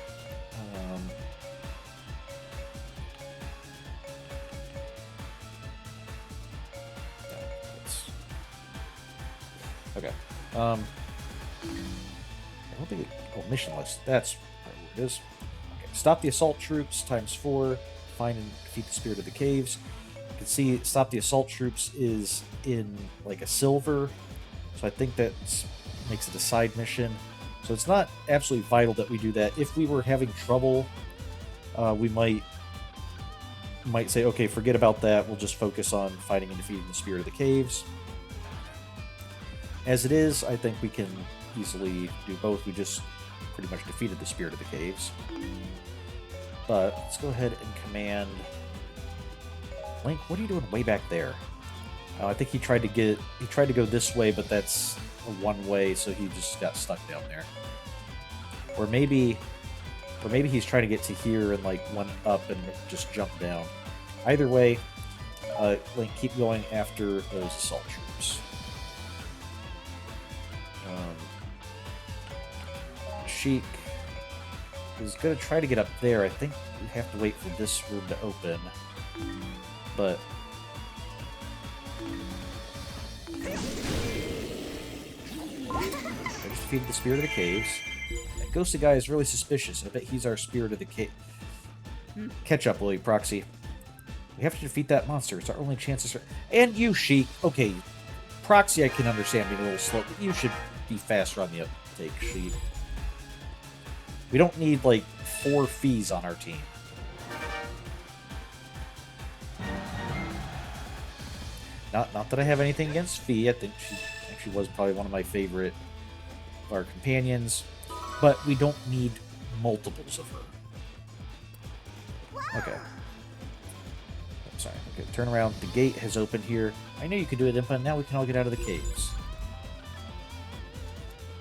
Okay. I don't think it... Oh, mission list. That's where it is. Okay. Stop the assault troops ×4. Find and defeat the spirit of the caves. You can see stop the assault troops is in like a silver. So I think that makes it a side mission. So it's not absolutely vital that we do that. If we were having trouble, we might say, okay, forget about that. We'll just focus on fighting and defeating the spirit of the caves. As it is, I think we can easily do both. We just pretty much defeated the spirit of the caves. But let's go ahead and command Link. What are you doing way back there? I think he tried to go this way, but that's a one-way, so he just got stuck down there. Or maybe he's trying to get to here and like one up and just jump down. Either way, Link, keep going after those assault troops. Sheik is going to try to get up there. I think we have to wait for this room to open. But I just defeated the spirit of the caves. That ghosted guy is really suspicious. I bet he's our spirit of the cave. Catch up, Willie Proxy. We have to defeat that monster. It's our only chance to... And you, Sheik. Okay, Proxy I can understand being a little slow, but you should be faster on the uptake, Sheik. We don't need, like, 4 fees on our team. Not that I have anything against Fee. I think she actually was probably one of my favorite of our companions. But we don't need multiples of her. Okay. I'm sorry. Okay, turn around. The gate has opened here. I knew you could do it, Impa. Now we can all get out of the caves.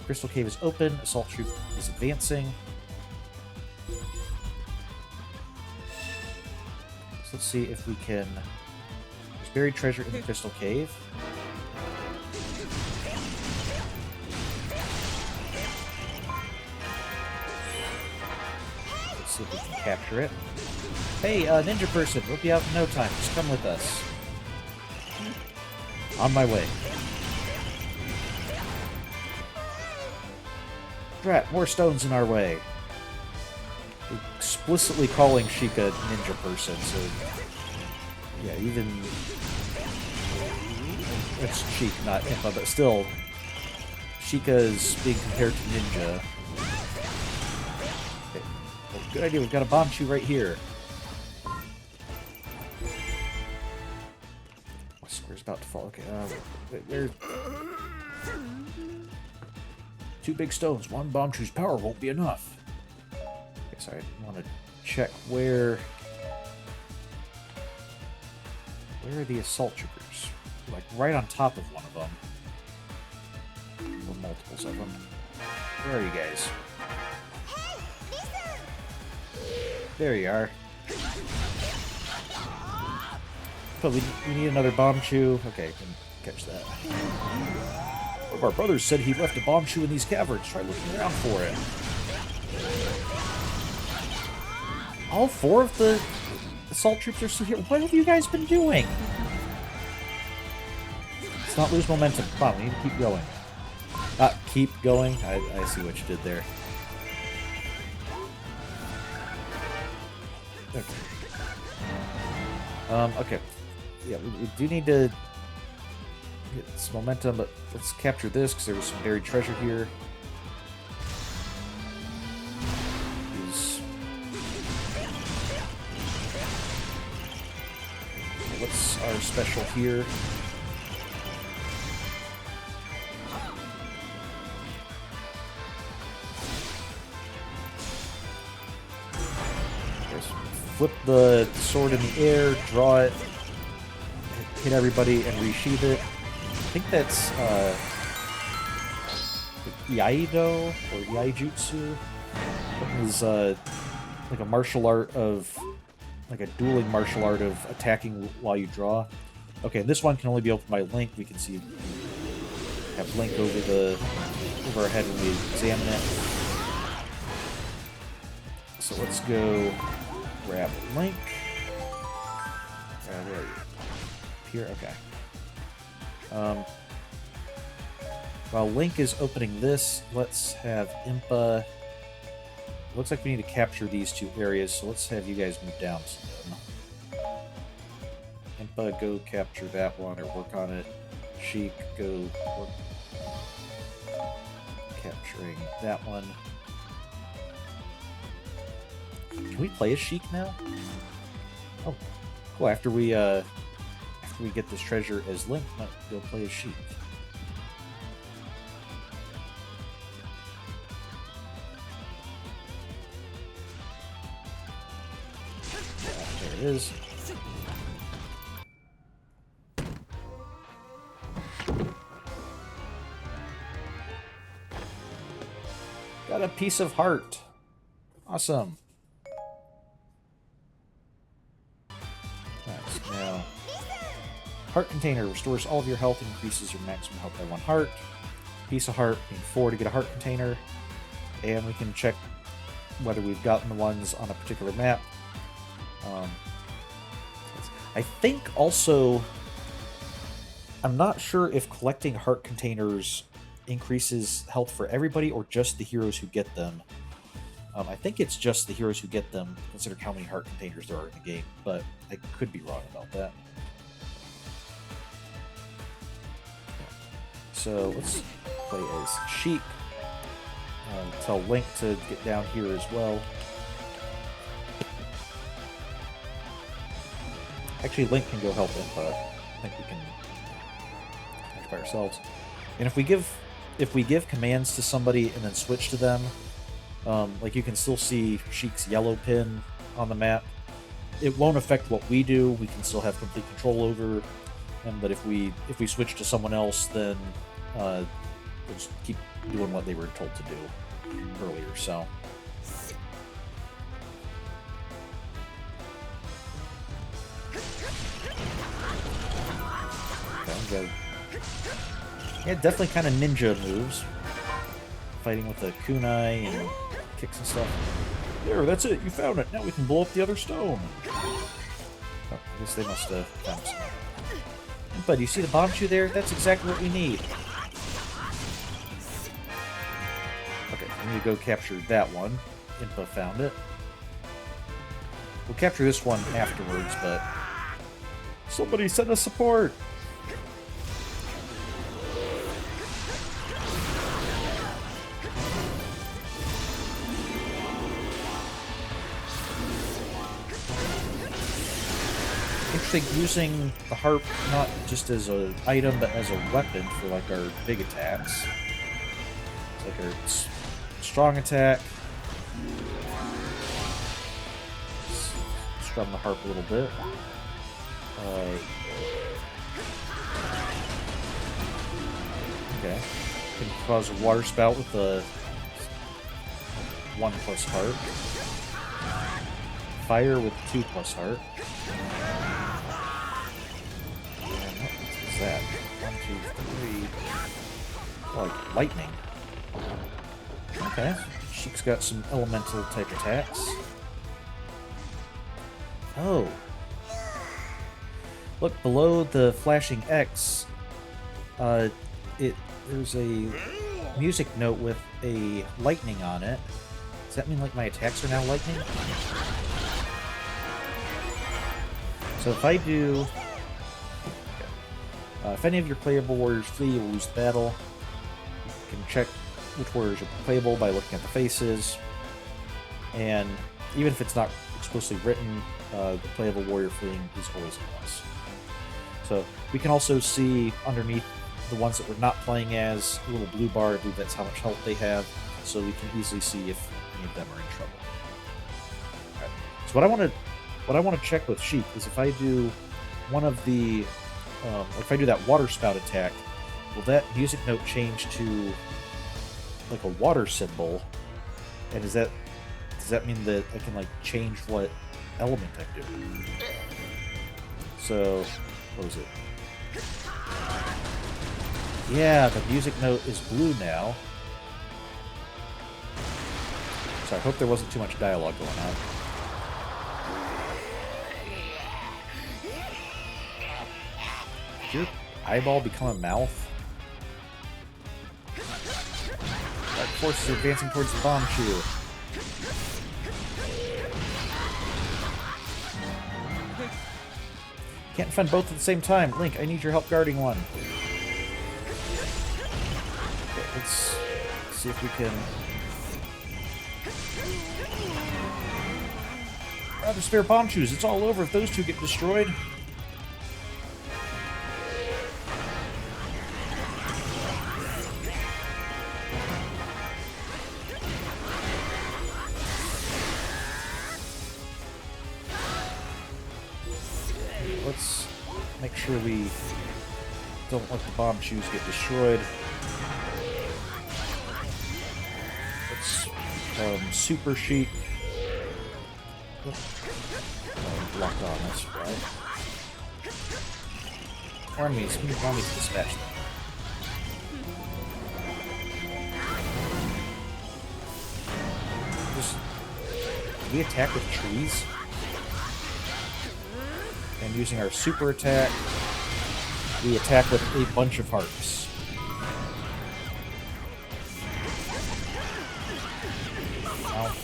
Crystal Cave is open. Assault Troop is advancing. let's see if we can... There's buried treasure in the Crystal Cave. Let's see if we can capture it. Hey, ninja person, we'll be out in no time. Just come with us. On my way. Drat, more stones in our way. We're explicitly calling Sheikah ninja person, so... Yeah, even... It's Sheik, not Impa, but still... Sheikah is being compared to ninja. Okay. Well, good idea, we've got a Bombchu right here. Square's about to fall. Okay, where... Two big stones. One Bombchu's power won't be enough. Okay, sorry, I want to check where... Where are the assault troopers? Like, right on top of one of them. Or multiples of them. Where are you guys? There you are. But we need another Bombchu. Okay, can catch that. One of our brothers said he left a Bombchu in these caverns. Try looking around for it. All four of the assault troops are still here. What have you guys been doing? Let's not lose momentum. Come on, we need to keep going. Keep going? I see what you did there. Okay. Okay. Yeah, we do need to get some momentum, but let's capture this because there was some buried treasure here. What's our special here? Just flip the sword in the air, draw it, hit everybody, and resheath it. I think that's Iaido or Iaijutsu. It was like a martial art of, like a dueling martial art of attacking while you draw. Okay, this one can only be opened by Link. We can see have Link over our head when we examine it. So let's go grab Link. Where are you? Here, okay. While Link is opening this, let's have Impa. Looks like we need to capture these two areas, so let's have you guys move down some. Impa, go capture that one or work on it. Sheik, go work capturing that one. Can we play as Sheik now? Oh, cool. After we get this treasure as Link, might go play as Sheik. There it is. Got a piece of heart. Awesome. Nice. Now, heart container restores all of your health and increases your maximum health by 1 heart. Piece of heart, we need 4 to get a heart container. And we can check whether we've gotten the ones on a particular map. I think also, I'm not sure if collecting heart containers increases health for everybody or just the heroes who get them. I think it's just the heroes who get them, considering how many heart containers there are in the game, but I could be wrong about that. So let's play as Sheik. Tell Link to get down here as well. Actually, Link can go help Impa. I think we can act by ourselves. And if we give commands to somebody and then switch to them, like you can still see Sheik's yellow pin on the map. It won't affect what we do. We can still have complete control over them. But if we switch to someone else, then we'll just keep doing what they were told to do earlier. So. Go. Yeah, definitely kind of ninja moves. Fighting with the kunai and kicks and stuff. There, that's it. You found it. Now we can blow up the other stone. Oh, I guess they must have found something. But you see the bombchu there? That's exactly what we need. Okay, we need to go capture that one. Impa found it. We'll capture this one afterwards, but... Somebody send us support! Interesting, using the harp not just as an item, but as a weapon for like our big attacks. It's like our strong attack. Strum the harp a little bit. Okay. Can cause a water spout with the 1+ heart. Fire with 2+ heart. And what is that? 1, 2, 3. Oh, like lightning. Okay. Sheik's got some elemental type attacks. Oh. Look, below the flashing X, there's a music note with a lightning on it. Does that mean like my attacks are now lightning? So if I do... if any of your playable warriors flee, you will lose the battle. You can check which warriors are playable by looking at the faces. And even if it's not explicitly written, the playable warrior fleeing is always a plus. So we can also see underneath the ones that we're not playing as, a little blue bar. I believe that's how much health they have, so we can easily see if any of them are in trouble. Right. So what I want to check with Sheik is if I do one of the, if I do that water spout attack, will that music note change to like a water symbol? And does that mean that I can like change what element I'm doing? So, what was it? Yeah, the music note is blue now. So I hope there wasn't too much dialogue going on. Did your eyeball become a mouth? Dark forces are advancing towards the bomb shoe. Can't defend both at the same time. Link, I need your help guarding one. Okay, let's see if we can... Grab the spare bomb shoes. It's all over if those two get destroyed. Let's make sure we don't let the bomb shoes get destroyed. Let's super Sheik. Locked on us, right? Armies dispatch them. We attack with trees? And using our super attack, we attack with a bunch of harps. Ow.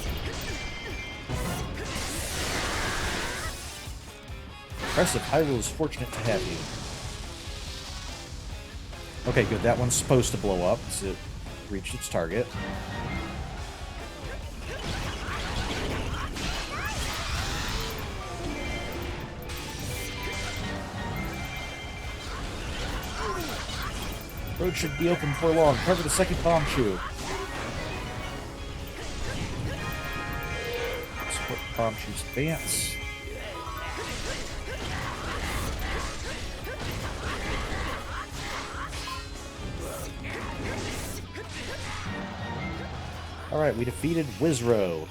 Impressive. Hyrule is fortunate to have you. Okay, good. That one's supposed to blow up, so it reached its target. Road should be open before long. Cover the second bomb shoe. Support bomb shoe's advance. Alright, we defeated Wizrow.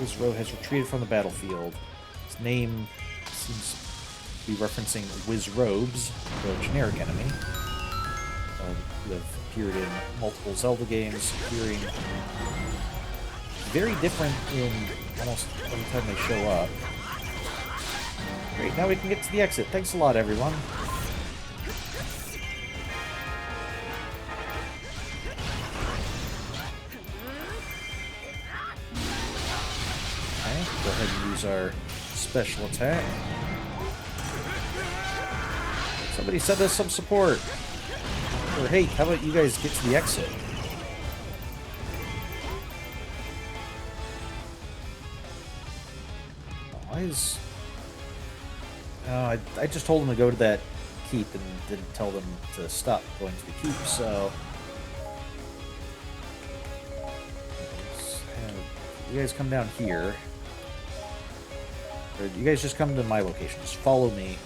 Wizrow has retreated from the battlefield. His name seems be referencing Wiz Robes, the generic enemy, who have appeared in multiple Zelda games, appearing very different in almost every time they show up. Great, now we can get to the exit. Thanks a lot, everyone. Okay, go ahead and use our special attack. Somebody send us some support. Or hey, how about you guys get to the exit? Why is... I just told them to go to that keep and didn't tell them to stop going to the keep, so... You guys come down here. Or you guys just come to my location. Just follow me.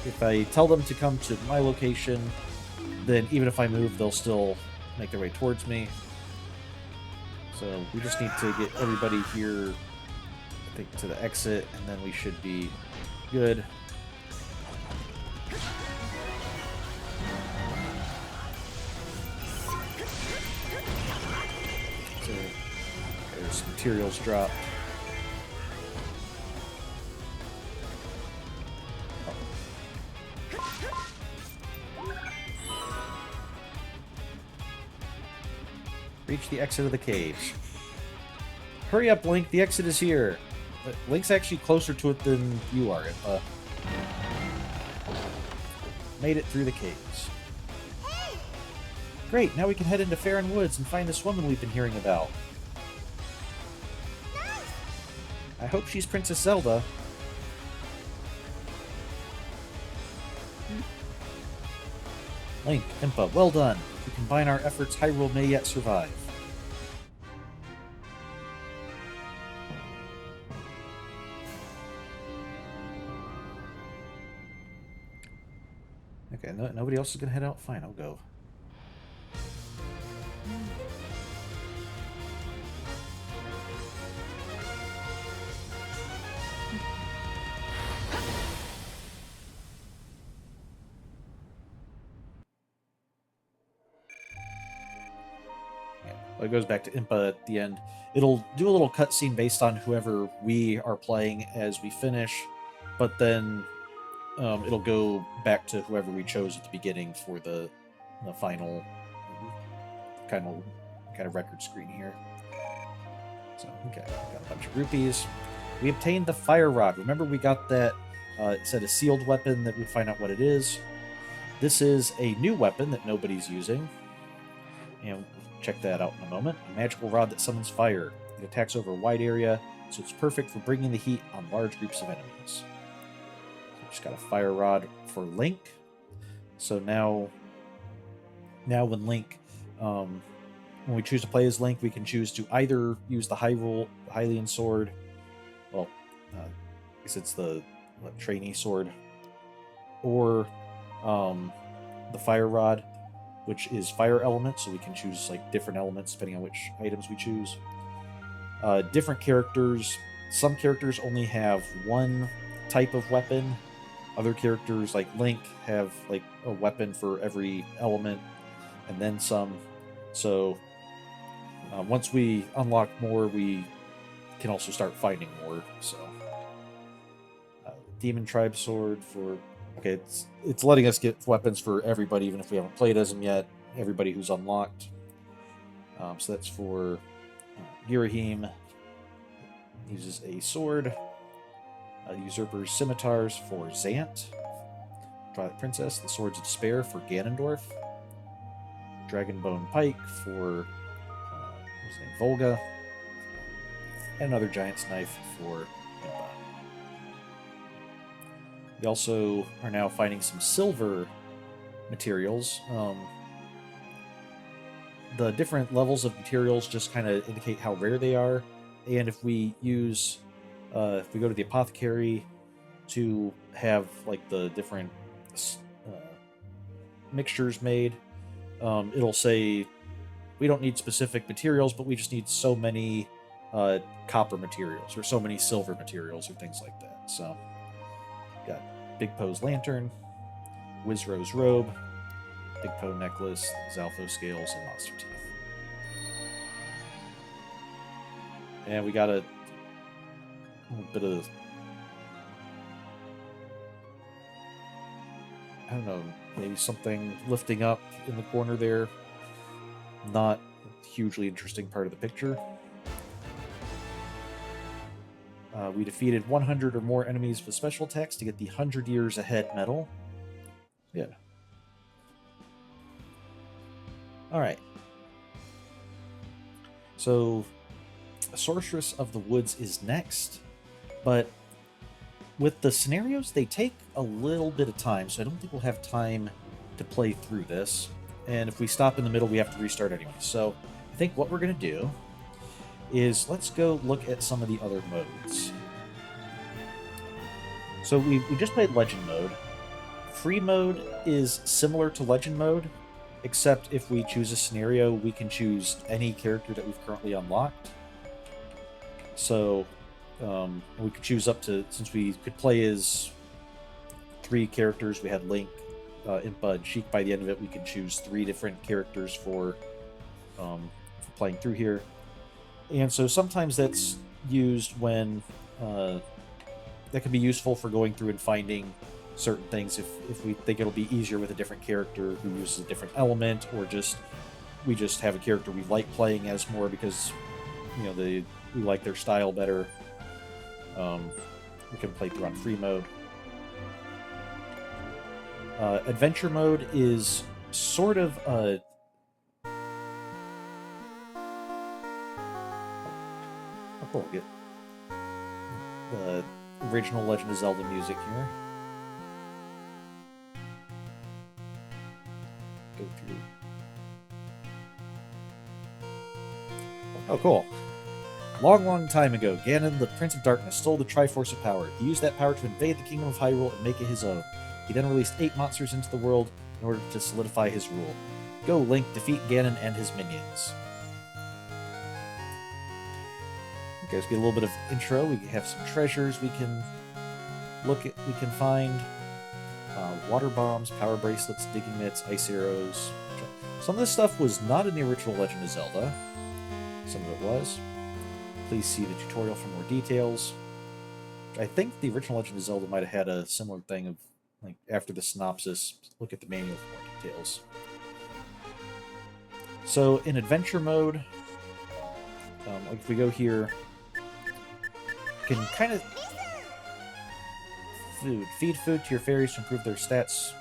If I tell them to come to my location, then even if I move, they'll still make their way towards me. So we just need to get everybody here, I think, to the exit, and then we should be good. So there's materials dropped. Reach the exit of the caves. Hurry up, Link. The exit is here. Link's actually closer to it than you are. Made it through the caves. Great, now we can head into Faron Woods and find this woman we've been hearing about. I hope she's Princess Zelda. Link, Impa, well done. If we combine our efforts, Hyrule may yet survive. Okay, nobody else is going to head out? Fine, I'll go. It goes back to Impa at the end. It'll do a little cutscene based on whoever we are playing as we finish, but then it'll go back to whoever we chose at the beginning for the final kind of record screen here. So, okay, got a bunch of rupees. We obtained the fire rod. Remember we got that, it said a sealed weapon that we'd find out what it is. This is a new weapon that nobody's using. And check that out in a moment. A magical rod that summons fire. It attacks over a wide area, so it's perfect for bringing the heat on large groups of enemies. So we just got a fire rod for Link. So now when Link, when we choose to play as Link, we can choose to either use the Hyrulean sword, well, I guess it's the trainee sword, or the fire rod, which is fire element, so we can choose like different elements depending on which items we choose. Different characters, some characters only have one type of weapon. Other characters like Link have like a weapon for every element, and then some. So once we unlock more, we can also start finding more. So Demon Tribe sword for... Okay, it's letting us get weapons for everybody, even if we haven't played as them yet. Everybody who's unlocked. So that's for Girahim. Uses a sword. Usurper's scimitars for Zant. Twilight Princess. The Swords of Despair for Ganondorf. Dragonbone Pike for what's his name? Volga. And another Giant's Knife for Impa. We also are now finding some silver materials. The different levels of materials just kind of indicate how rare they are. And if we use, if we go to the apothecary to have like the different mixtures made, it'll say we don't need specific materials, but we just need so many copper materials or so many silver materials or things like that. So got Big Poe's lantern, Wizrow's robe, Big Poe necklace, Zalfo scales, and monster teeth. And we got a little bit of, I don't know, maybe something lifting up in the corner there. Not a hugely interesting part of the picture. We defeated 100 or more enemies with special attacks to get the 100 Years Ahead medal. Yeah. Alright. So, Sorceress of the Woods is next, but with the scenarios, they take a little bit of time, so I don't think we'll have time to play through this. And if we stop in the middle, we have to restart anyway. So I think what we're going to do is let's go look at some of the other modes. So we just played Legend mode. Free mode is similar to Legend mode, except if we choose a scenario, we can choose any character that we've currently unlocked. So we could choose up to, since we could play as 3 characters, we had Link, Impa, and Sheik. By the end of it, we could choose 3 different characters for playing through here. And so sometimes that's used when that can be useful for going through and finding certain things if we think it'll be easier with a different character who uses a different element, or we just have a character we like playing as more because we like their style better. We can play through on free mode. Adventure mode is sort of a... Oh, cool. Get the original Legend of Zelda music here. Go through. Oh, cool. Long time ago, Ganon, the Prince of Darkness, stole the Triforce of Power. He used that power to invade the Kingdom of Hyrule and make it his own. He then released 8 monsters into the world in order to solidify his rule. Go, Link, defeat Ganon and his minions. Okay, let's get a little bit of intro. We have some treasures we can find. Water bombs, power bracelets, digging mitts, ice arrows. Some of this stuff was not in the original Legend of Zelda. Some of it was. Please see the tutorial for more details. I think the original Legend of Zelda might have had a similar thing of, like, after the synopsis, look at the manual for more details. So, in adventure mode, like if we go here, you can kind of... Feed food to your fairies to improve their stats.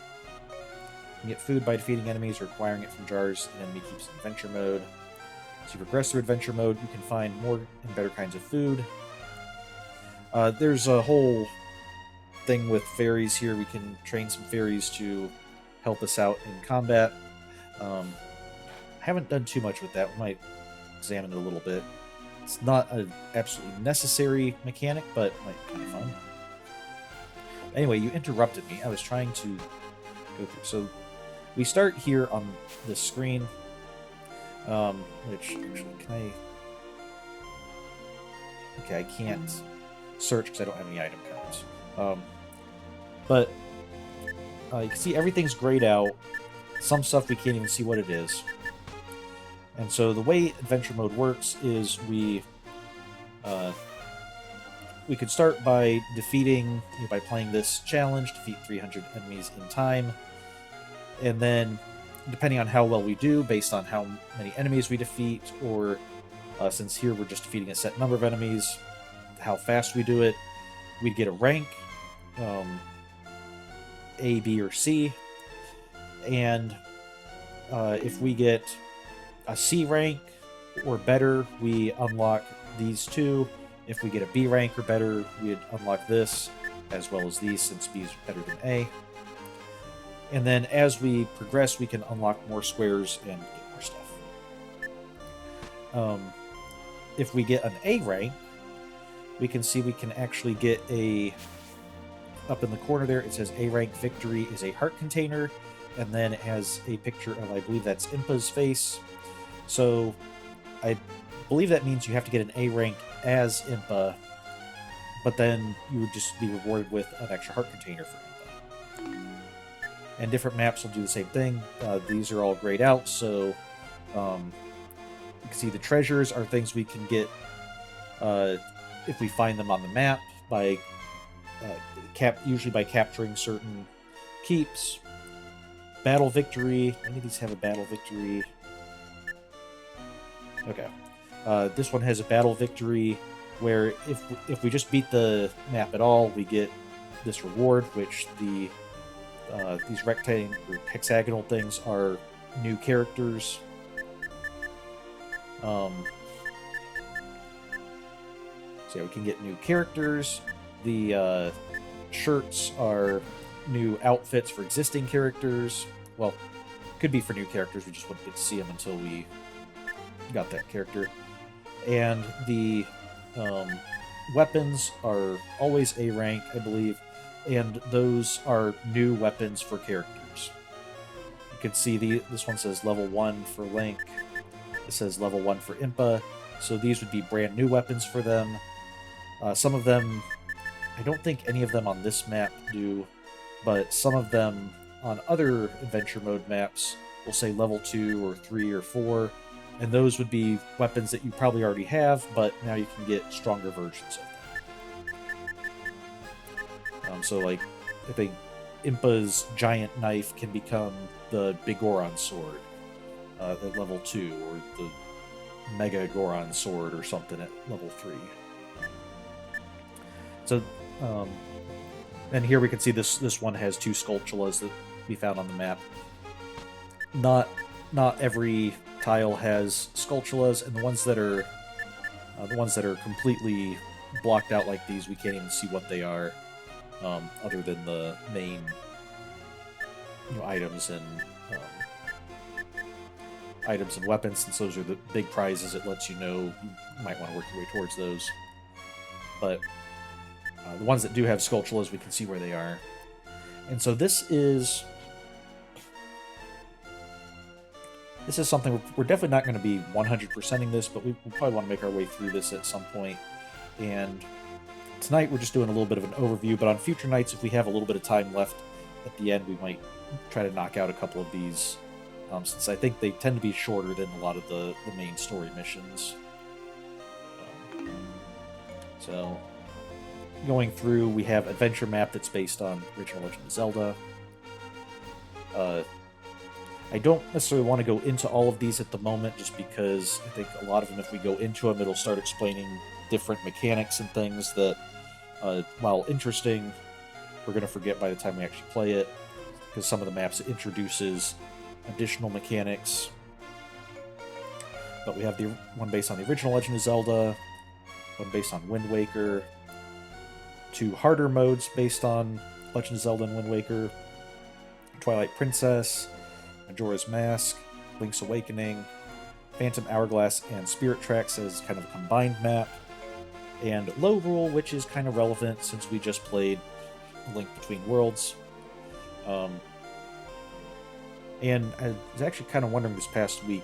You can get food by defeating enemies or acquiring it from jars the enemy keeps in adventure mode. As you progress through adventure mode, you can find more and better kinds of food. There's a whole thing with fairies here. We can train some fairies to help us out in combat. I haven't done too much with that. We might examine it a little bit. It's not an absolutely necessary mechanic, but it might be kind of fun. Anyway, you interrupted me. I was trying to go through. So we start here on the screen. Which, actually, can I... Okay, I can't search because I don't have any item cards. But you can see everything's grayed out. Some stuff we can't even see what it is. And so the way adventure mode works is we could start by defeating, by playing this challenge, defeat 300 enemies in time, and then depending on how well we do, based on how many enemies we defeat, or since here we're just defeating a set number of enemies, how fast we do it, we'd get a rank, A, B, or C, and if we get a C rank or better, we unlock these two. If we get a B rank or better, we'd unlock this, as well as these, since B is better than A. And then as we progress, we can unlock more squares and get more stuff. If we get an A rank, we can see we can actually get a... Up in the corner there, it says A rank victory is a heart container, and then it has a picture of, I believe that's Impa's face. So I believe that means you have to get an A rank as Impa, but then you would just be rewarded with an extra heart container for Impa. And different maps will do the same thing. These are all grayed out, so you can see the treasures are things we can get if we find them on the map by usually by capturing certain keeps. Battle victory. Any of these have a battle victory? Okay. This one has a battle victory where if we just beat the map at all, we get this reward, which these rectangle or hexagonal things are new characters. So yeah, we can get new characters. The shirts are new outfits for existing characters. Well, could be for new characters. We just wouldn't get to see them until we got that character. And the weapons are always A rank, I believe, and those are new weapons for characters. You can see this one says level 1 for Link. It says level 1 for Impa. So these would be brand new weapons for them. Some of them, I don't think any of them on this map do, but some of them on other adventure mode maps will say level 2 or 3 or 4, and those would be weapons that you probably already have, but now you can get stronger versions of them. So, like, I think Impa's giant knife can become the Big Goron sword at level 2, or the Mega Goron sword or something at level 3. So, and here we can see this one has 2 Skulltulas that we found on the map. Not every tile has Skulltulas, and the ones that are completely blocked out like these, we can't even see what they are, other than the main items and weapons. Since those are the big prizes, it lets you know you might want to work your way towards those. But the ones that do have Skulltulas, we can see where they are. And so this is something we're definitely not going to be 100%ing this, but we probably want to make our way through this at some point. And tonight we're just doing a little bit of an overview, but on future nights, if we have a little bit of time left at the end, we might try to knock out a couple of these, since I think they tend to be shorter than a lot of the main story missions. So, going through, we have Adventure Map that's based on original Legend of Zelda. I don't necessarily want to go into all of these at the moment, just because I think a lot of them, if we go into them, it'll start explaining different mechanics and things that, while interesting, we're going to forget by the time we actually play it, because some of the maps introduces additional mechanics. But we have the one based on the original Legend of Zelda, one based on Wind Waker, 2 harder modes based on Legend of Zelda and Wind Waker, Twilight Princess, Majora's Mask, Link's Awakening, Phantom Hourglass, and Spirit Tracks as kind of a combined map, and Lorule, which is kind of relevant since we just played Link Between Worlds. And I was actually kind of wondering this past week,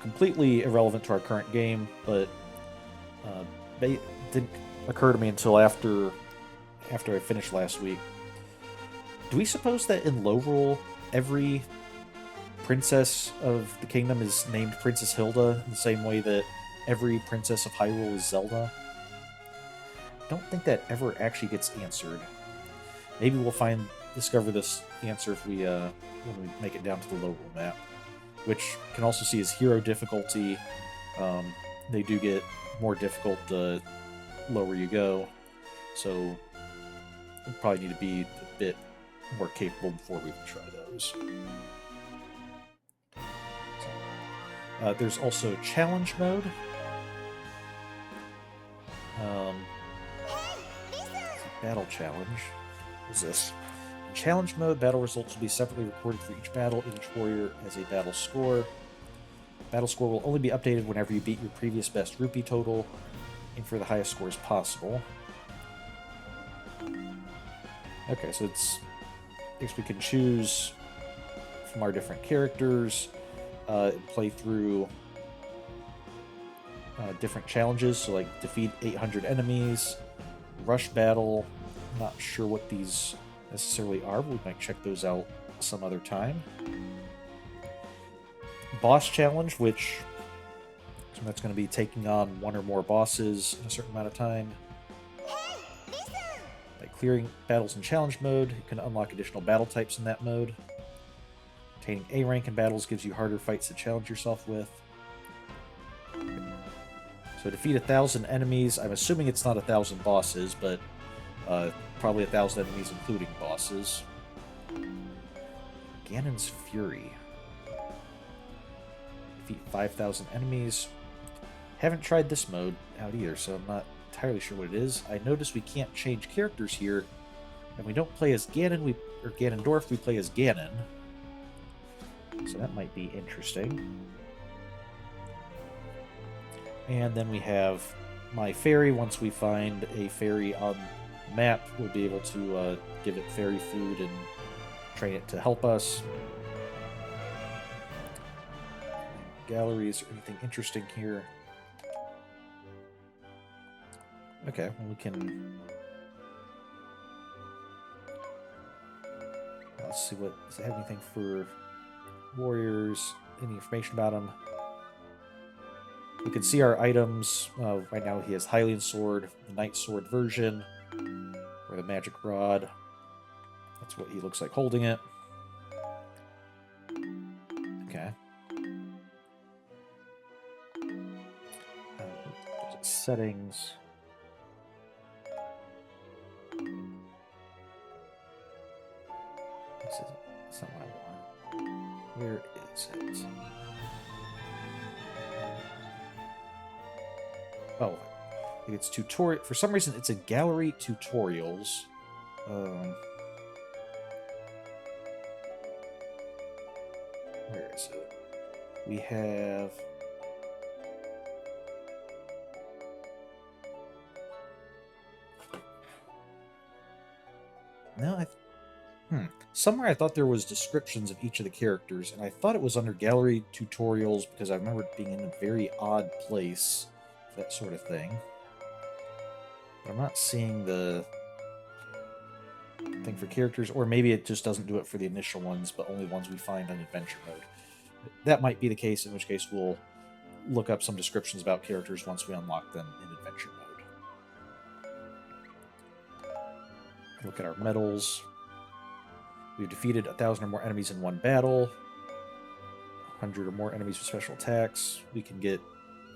completely irrelevant to our current game, but it didn't occur to me until after I finished last week. Do we suppose that in Lorule, every princess of the kingdom is named Princess Hilda in the same way that every princess of Hyrule is Zelda? I don't think that ever actually gets answered. Maybe we'll discover this answer if we when we make it down to the Lorule map, which can also see as hero difficulty. They do get more difficult the lower you go, so we'll probably need to be a bit more capable before we try those. There's also challenge mode. Battle challenge. What is this? In challenge mode, battle results will be separately recorded for each battle. Each warrior has a battle score. Battle score will only be updated whenever you beat your previous best rupee total. Aim for the highest scores possible. Okay, so I guess we can choose from our different characters, play through different challenges, so like defeat 800 enemies, rush battle. I'm not sure what these necessarily are, but we might check those out some other time. Boss challenge, which so that's going to be taking on one or more bosses in a certain amount of time. By clearing battles in challenge mode, you can unlock additional battle types in that mode. Obtaining A rank in battles gives you harder fights to challenge yourself with. So defeat 1,000 enemies. I'm assuming it's not 1,000 bosses, but probably 1,000 enemies including bosses. Ganon's Fury. Defeat 5,000 enemies. Haven't tried this mode out either, so I'm not entirely sure what it is. I noticed we can't change characters here, and we don't play as Ganon, or Ganondorf, we play as Ganon. So that might be interesting. And then we have my fairy. Once we find a fairy on the map, we'll be able to give it fairy food and train it to help us. Galleries or anything interesting here? Okay, well, we can... Let's see what... Does it have anything for warriors? Any information about them? We can see our items. Right now he has Hylian Sword, the Knight Sword version, or the Magic Rod. That's what he looks like holding it. Okay. Settings. That's not what I want. Where is it? Oh, I think it's tutorial. For some reason, it's a gallery tutorials. Where is it? We have. No, somewhere I thought there was descriptions of each of the characters, and I thought it was under gallery tutorials because I remember it being in a very odd place, that sort of thing. But I'm not seeing the thing for characters, or maybe it just doesn't do it for the initial ones, but only ones we find on adventure mode. That might be the case, in which case we'll look up some descriptions about characters once we unlock them in adventure mode. Look at our medals. We've defeated 1,000 or more enemies in one battle. 100 or more enemies with special attacks. We can get,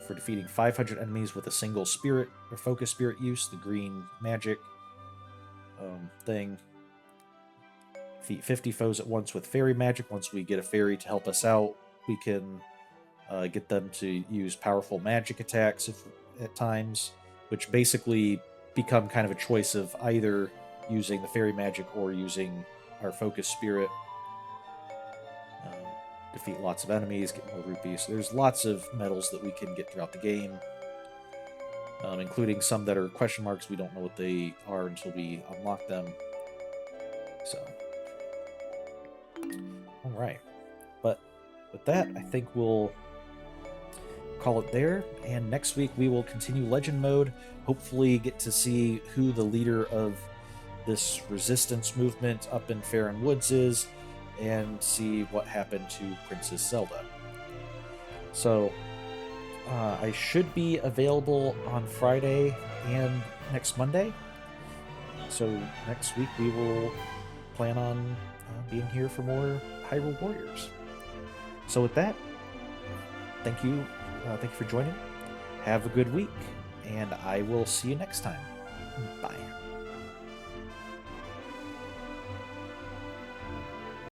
for defeating 500 enemies with a single spirit or focus spirit use, the green magic thing. Defeat 50 foes at once with fairy magic. Once we get a fairy to help us out, we can get them to use powerful magic attacks at times, which basically become kind of a choice of either using the fairy magic or using our focus spirit. Defeat lots of enemies, get more rupees. So there's lots of medals that we can get throughout the game, including some that are question marks. We don't know what they are until we unlock them. So, all right. But with that, I think we'll call it there. And next week we will continue Legend Mode. Hopefully get to see who the leader of this resistance movement up in Faron Woods is, and see what happened to Princess Zelda. So, I should be available on Friday and next Monday. So next week we will plan on being here for more Hyrule Warriors. So with that, thank you for joining. Have a good week, and I will see you next time. Bye.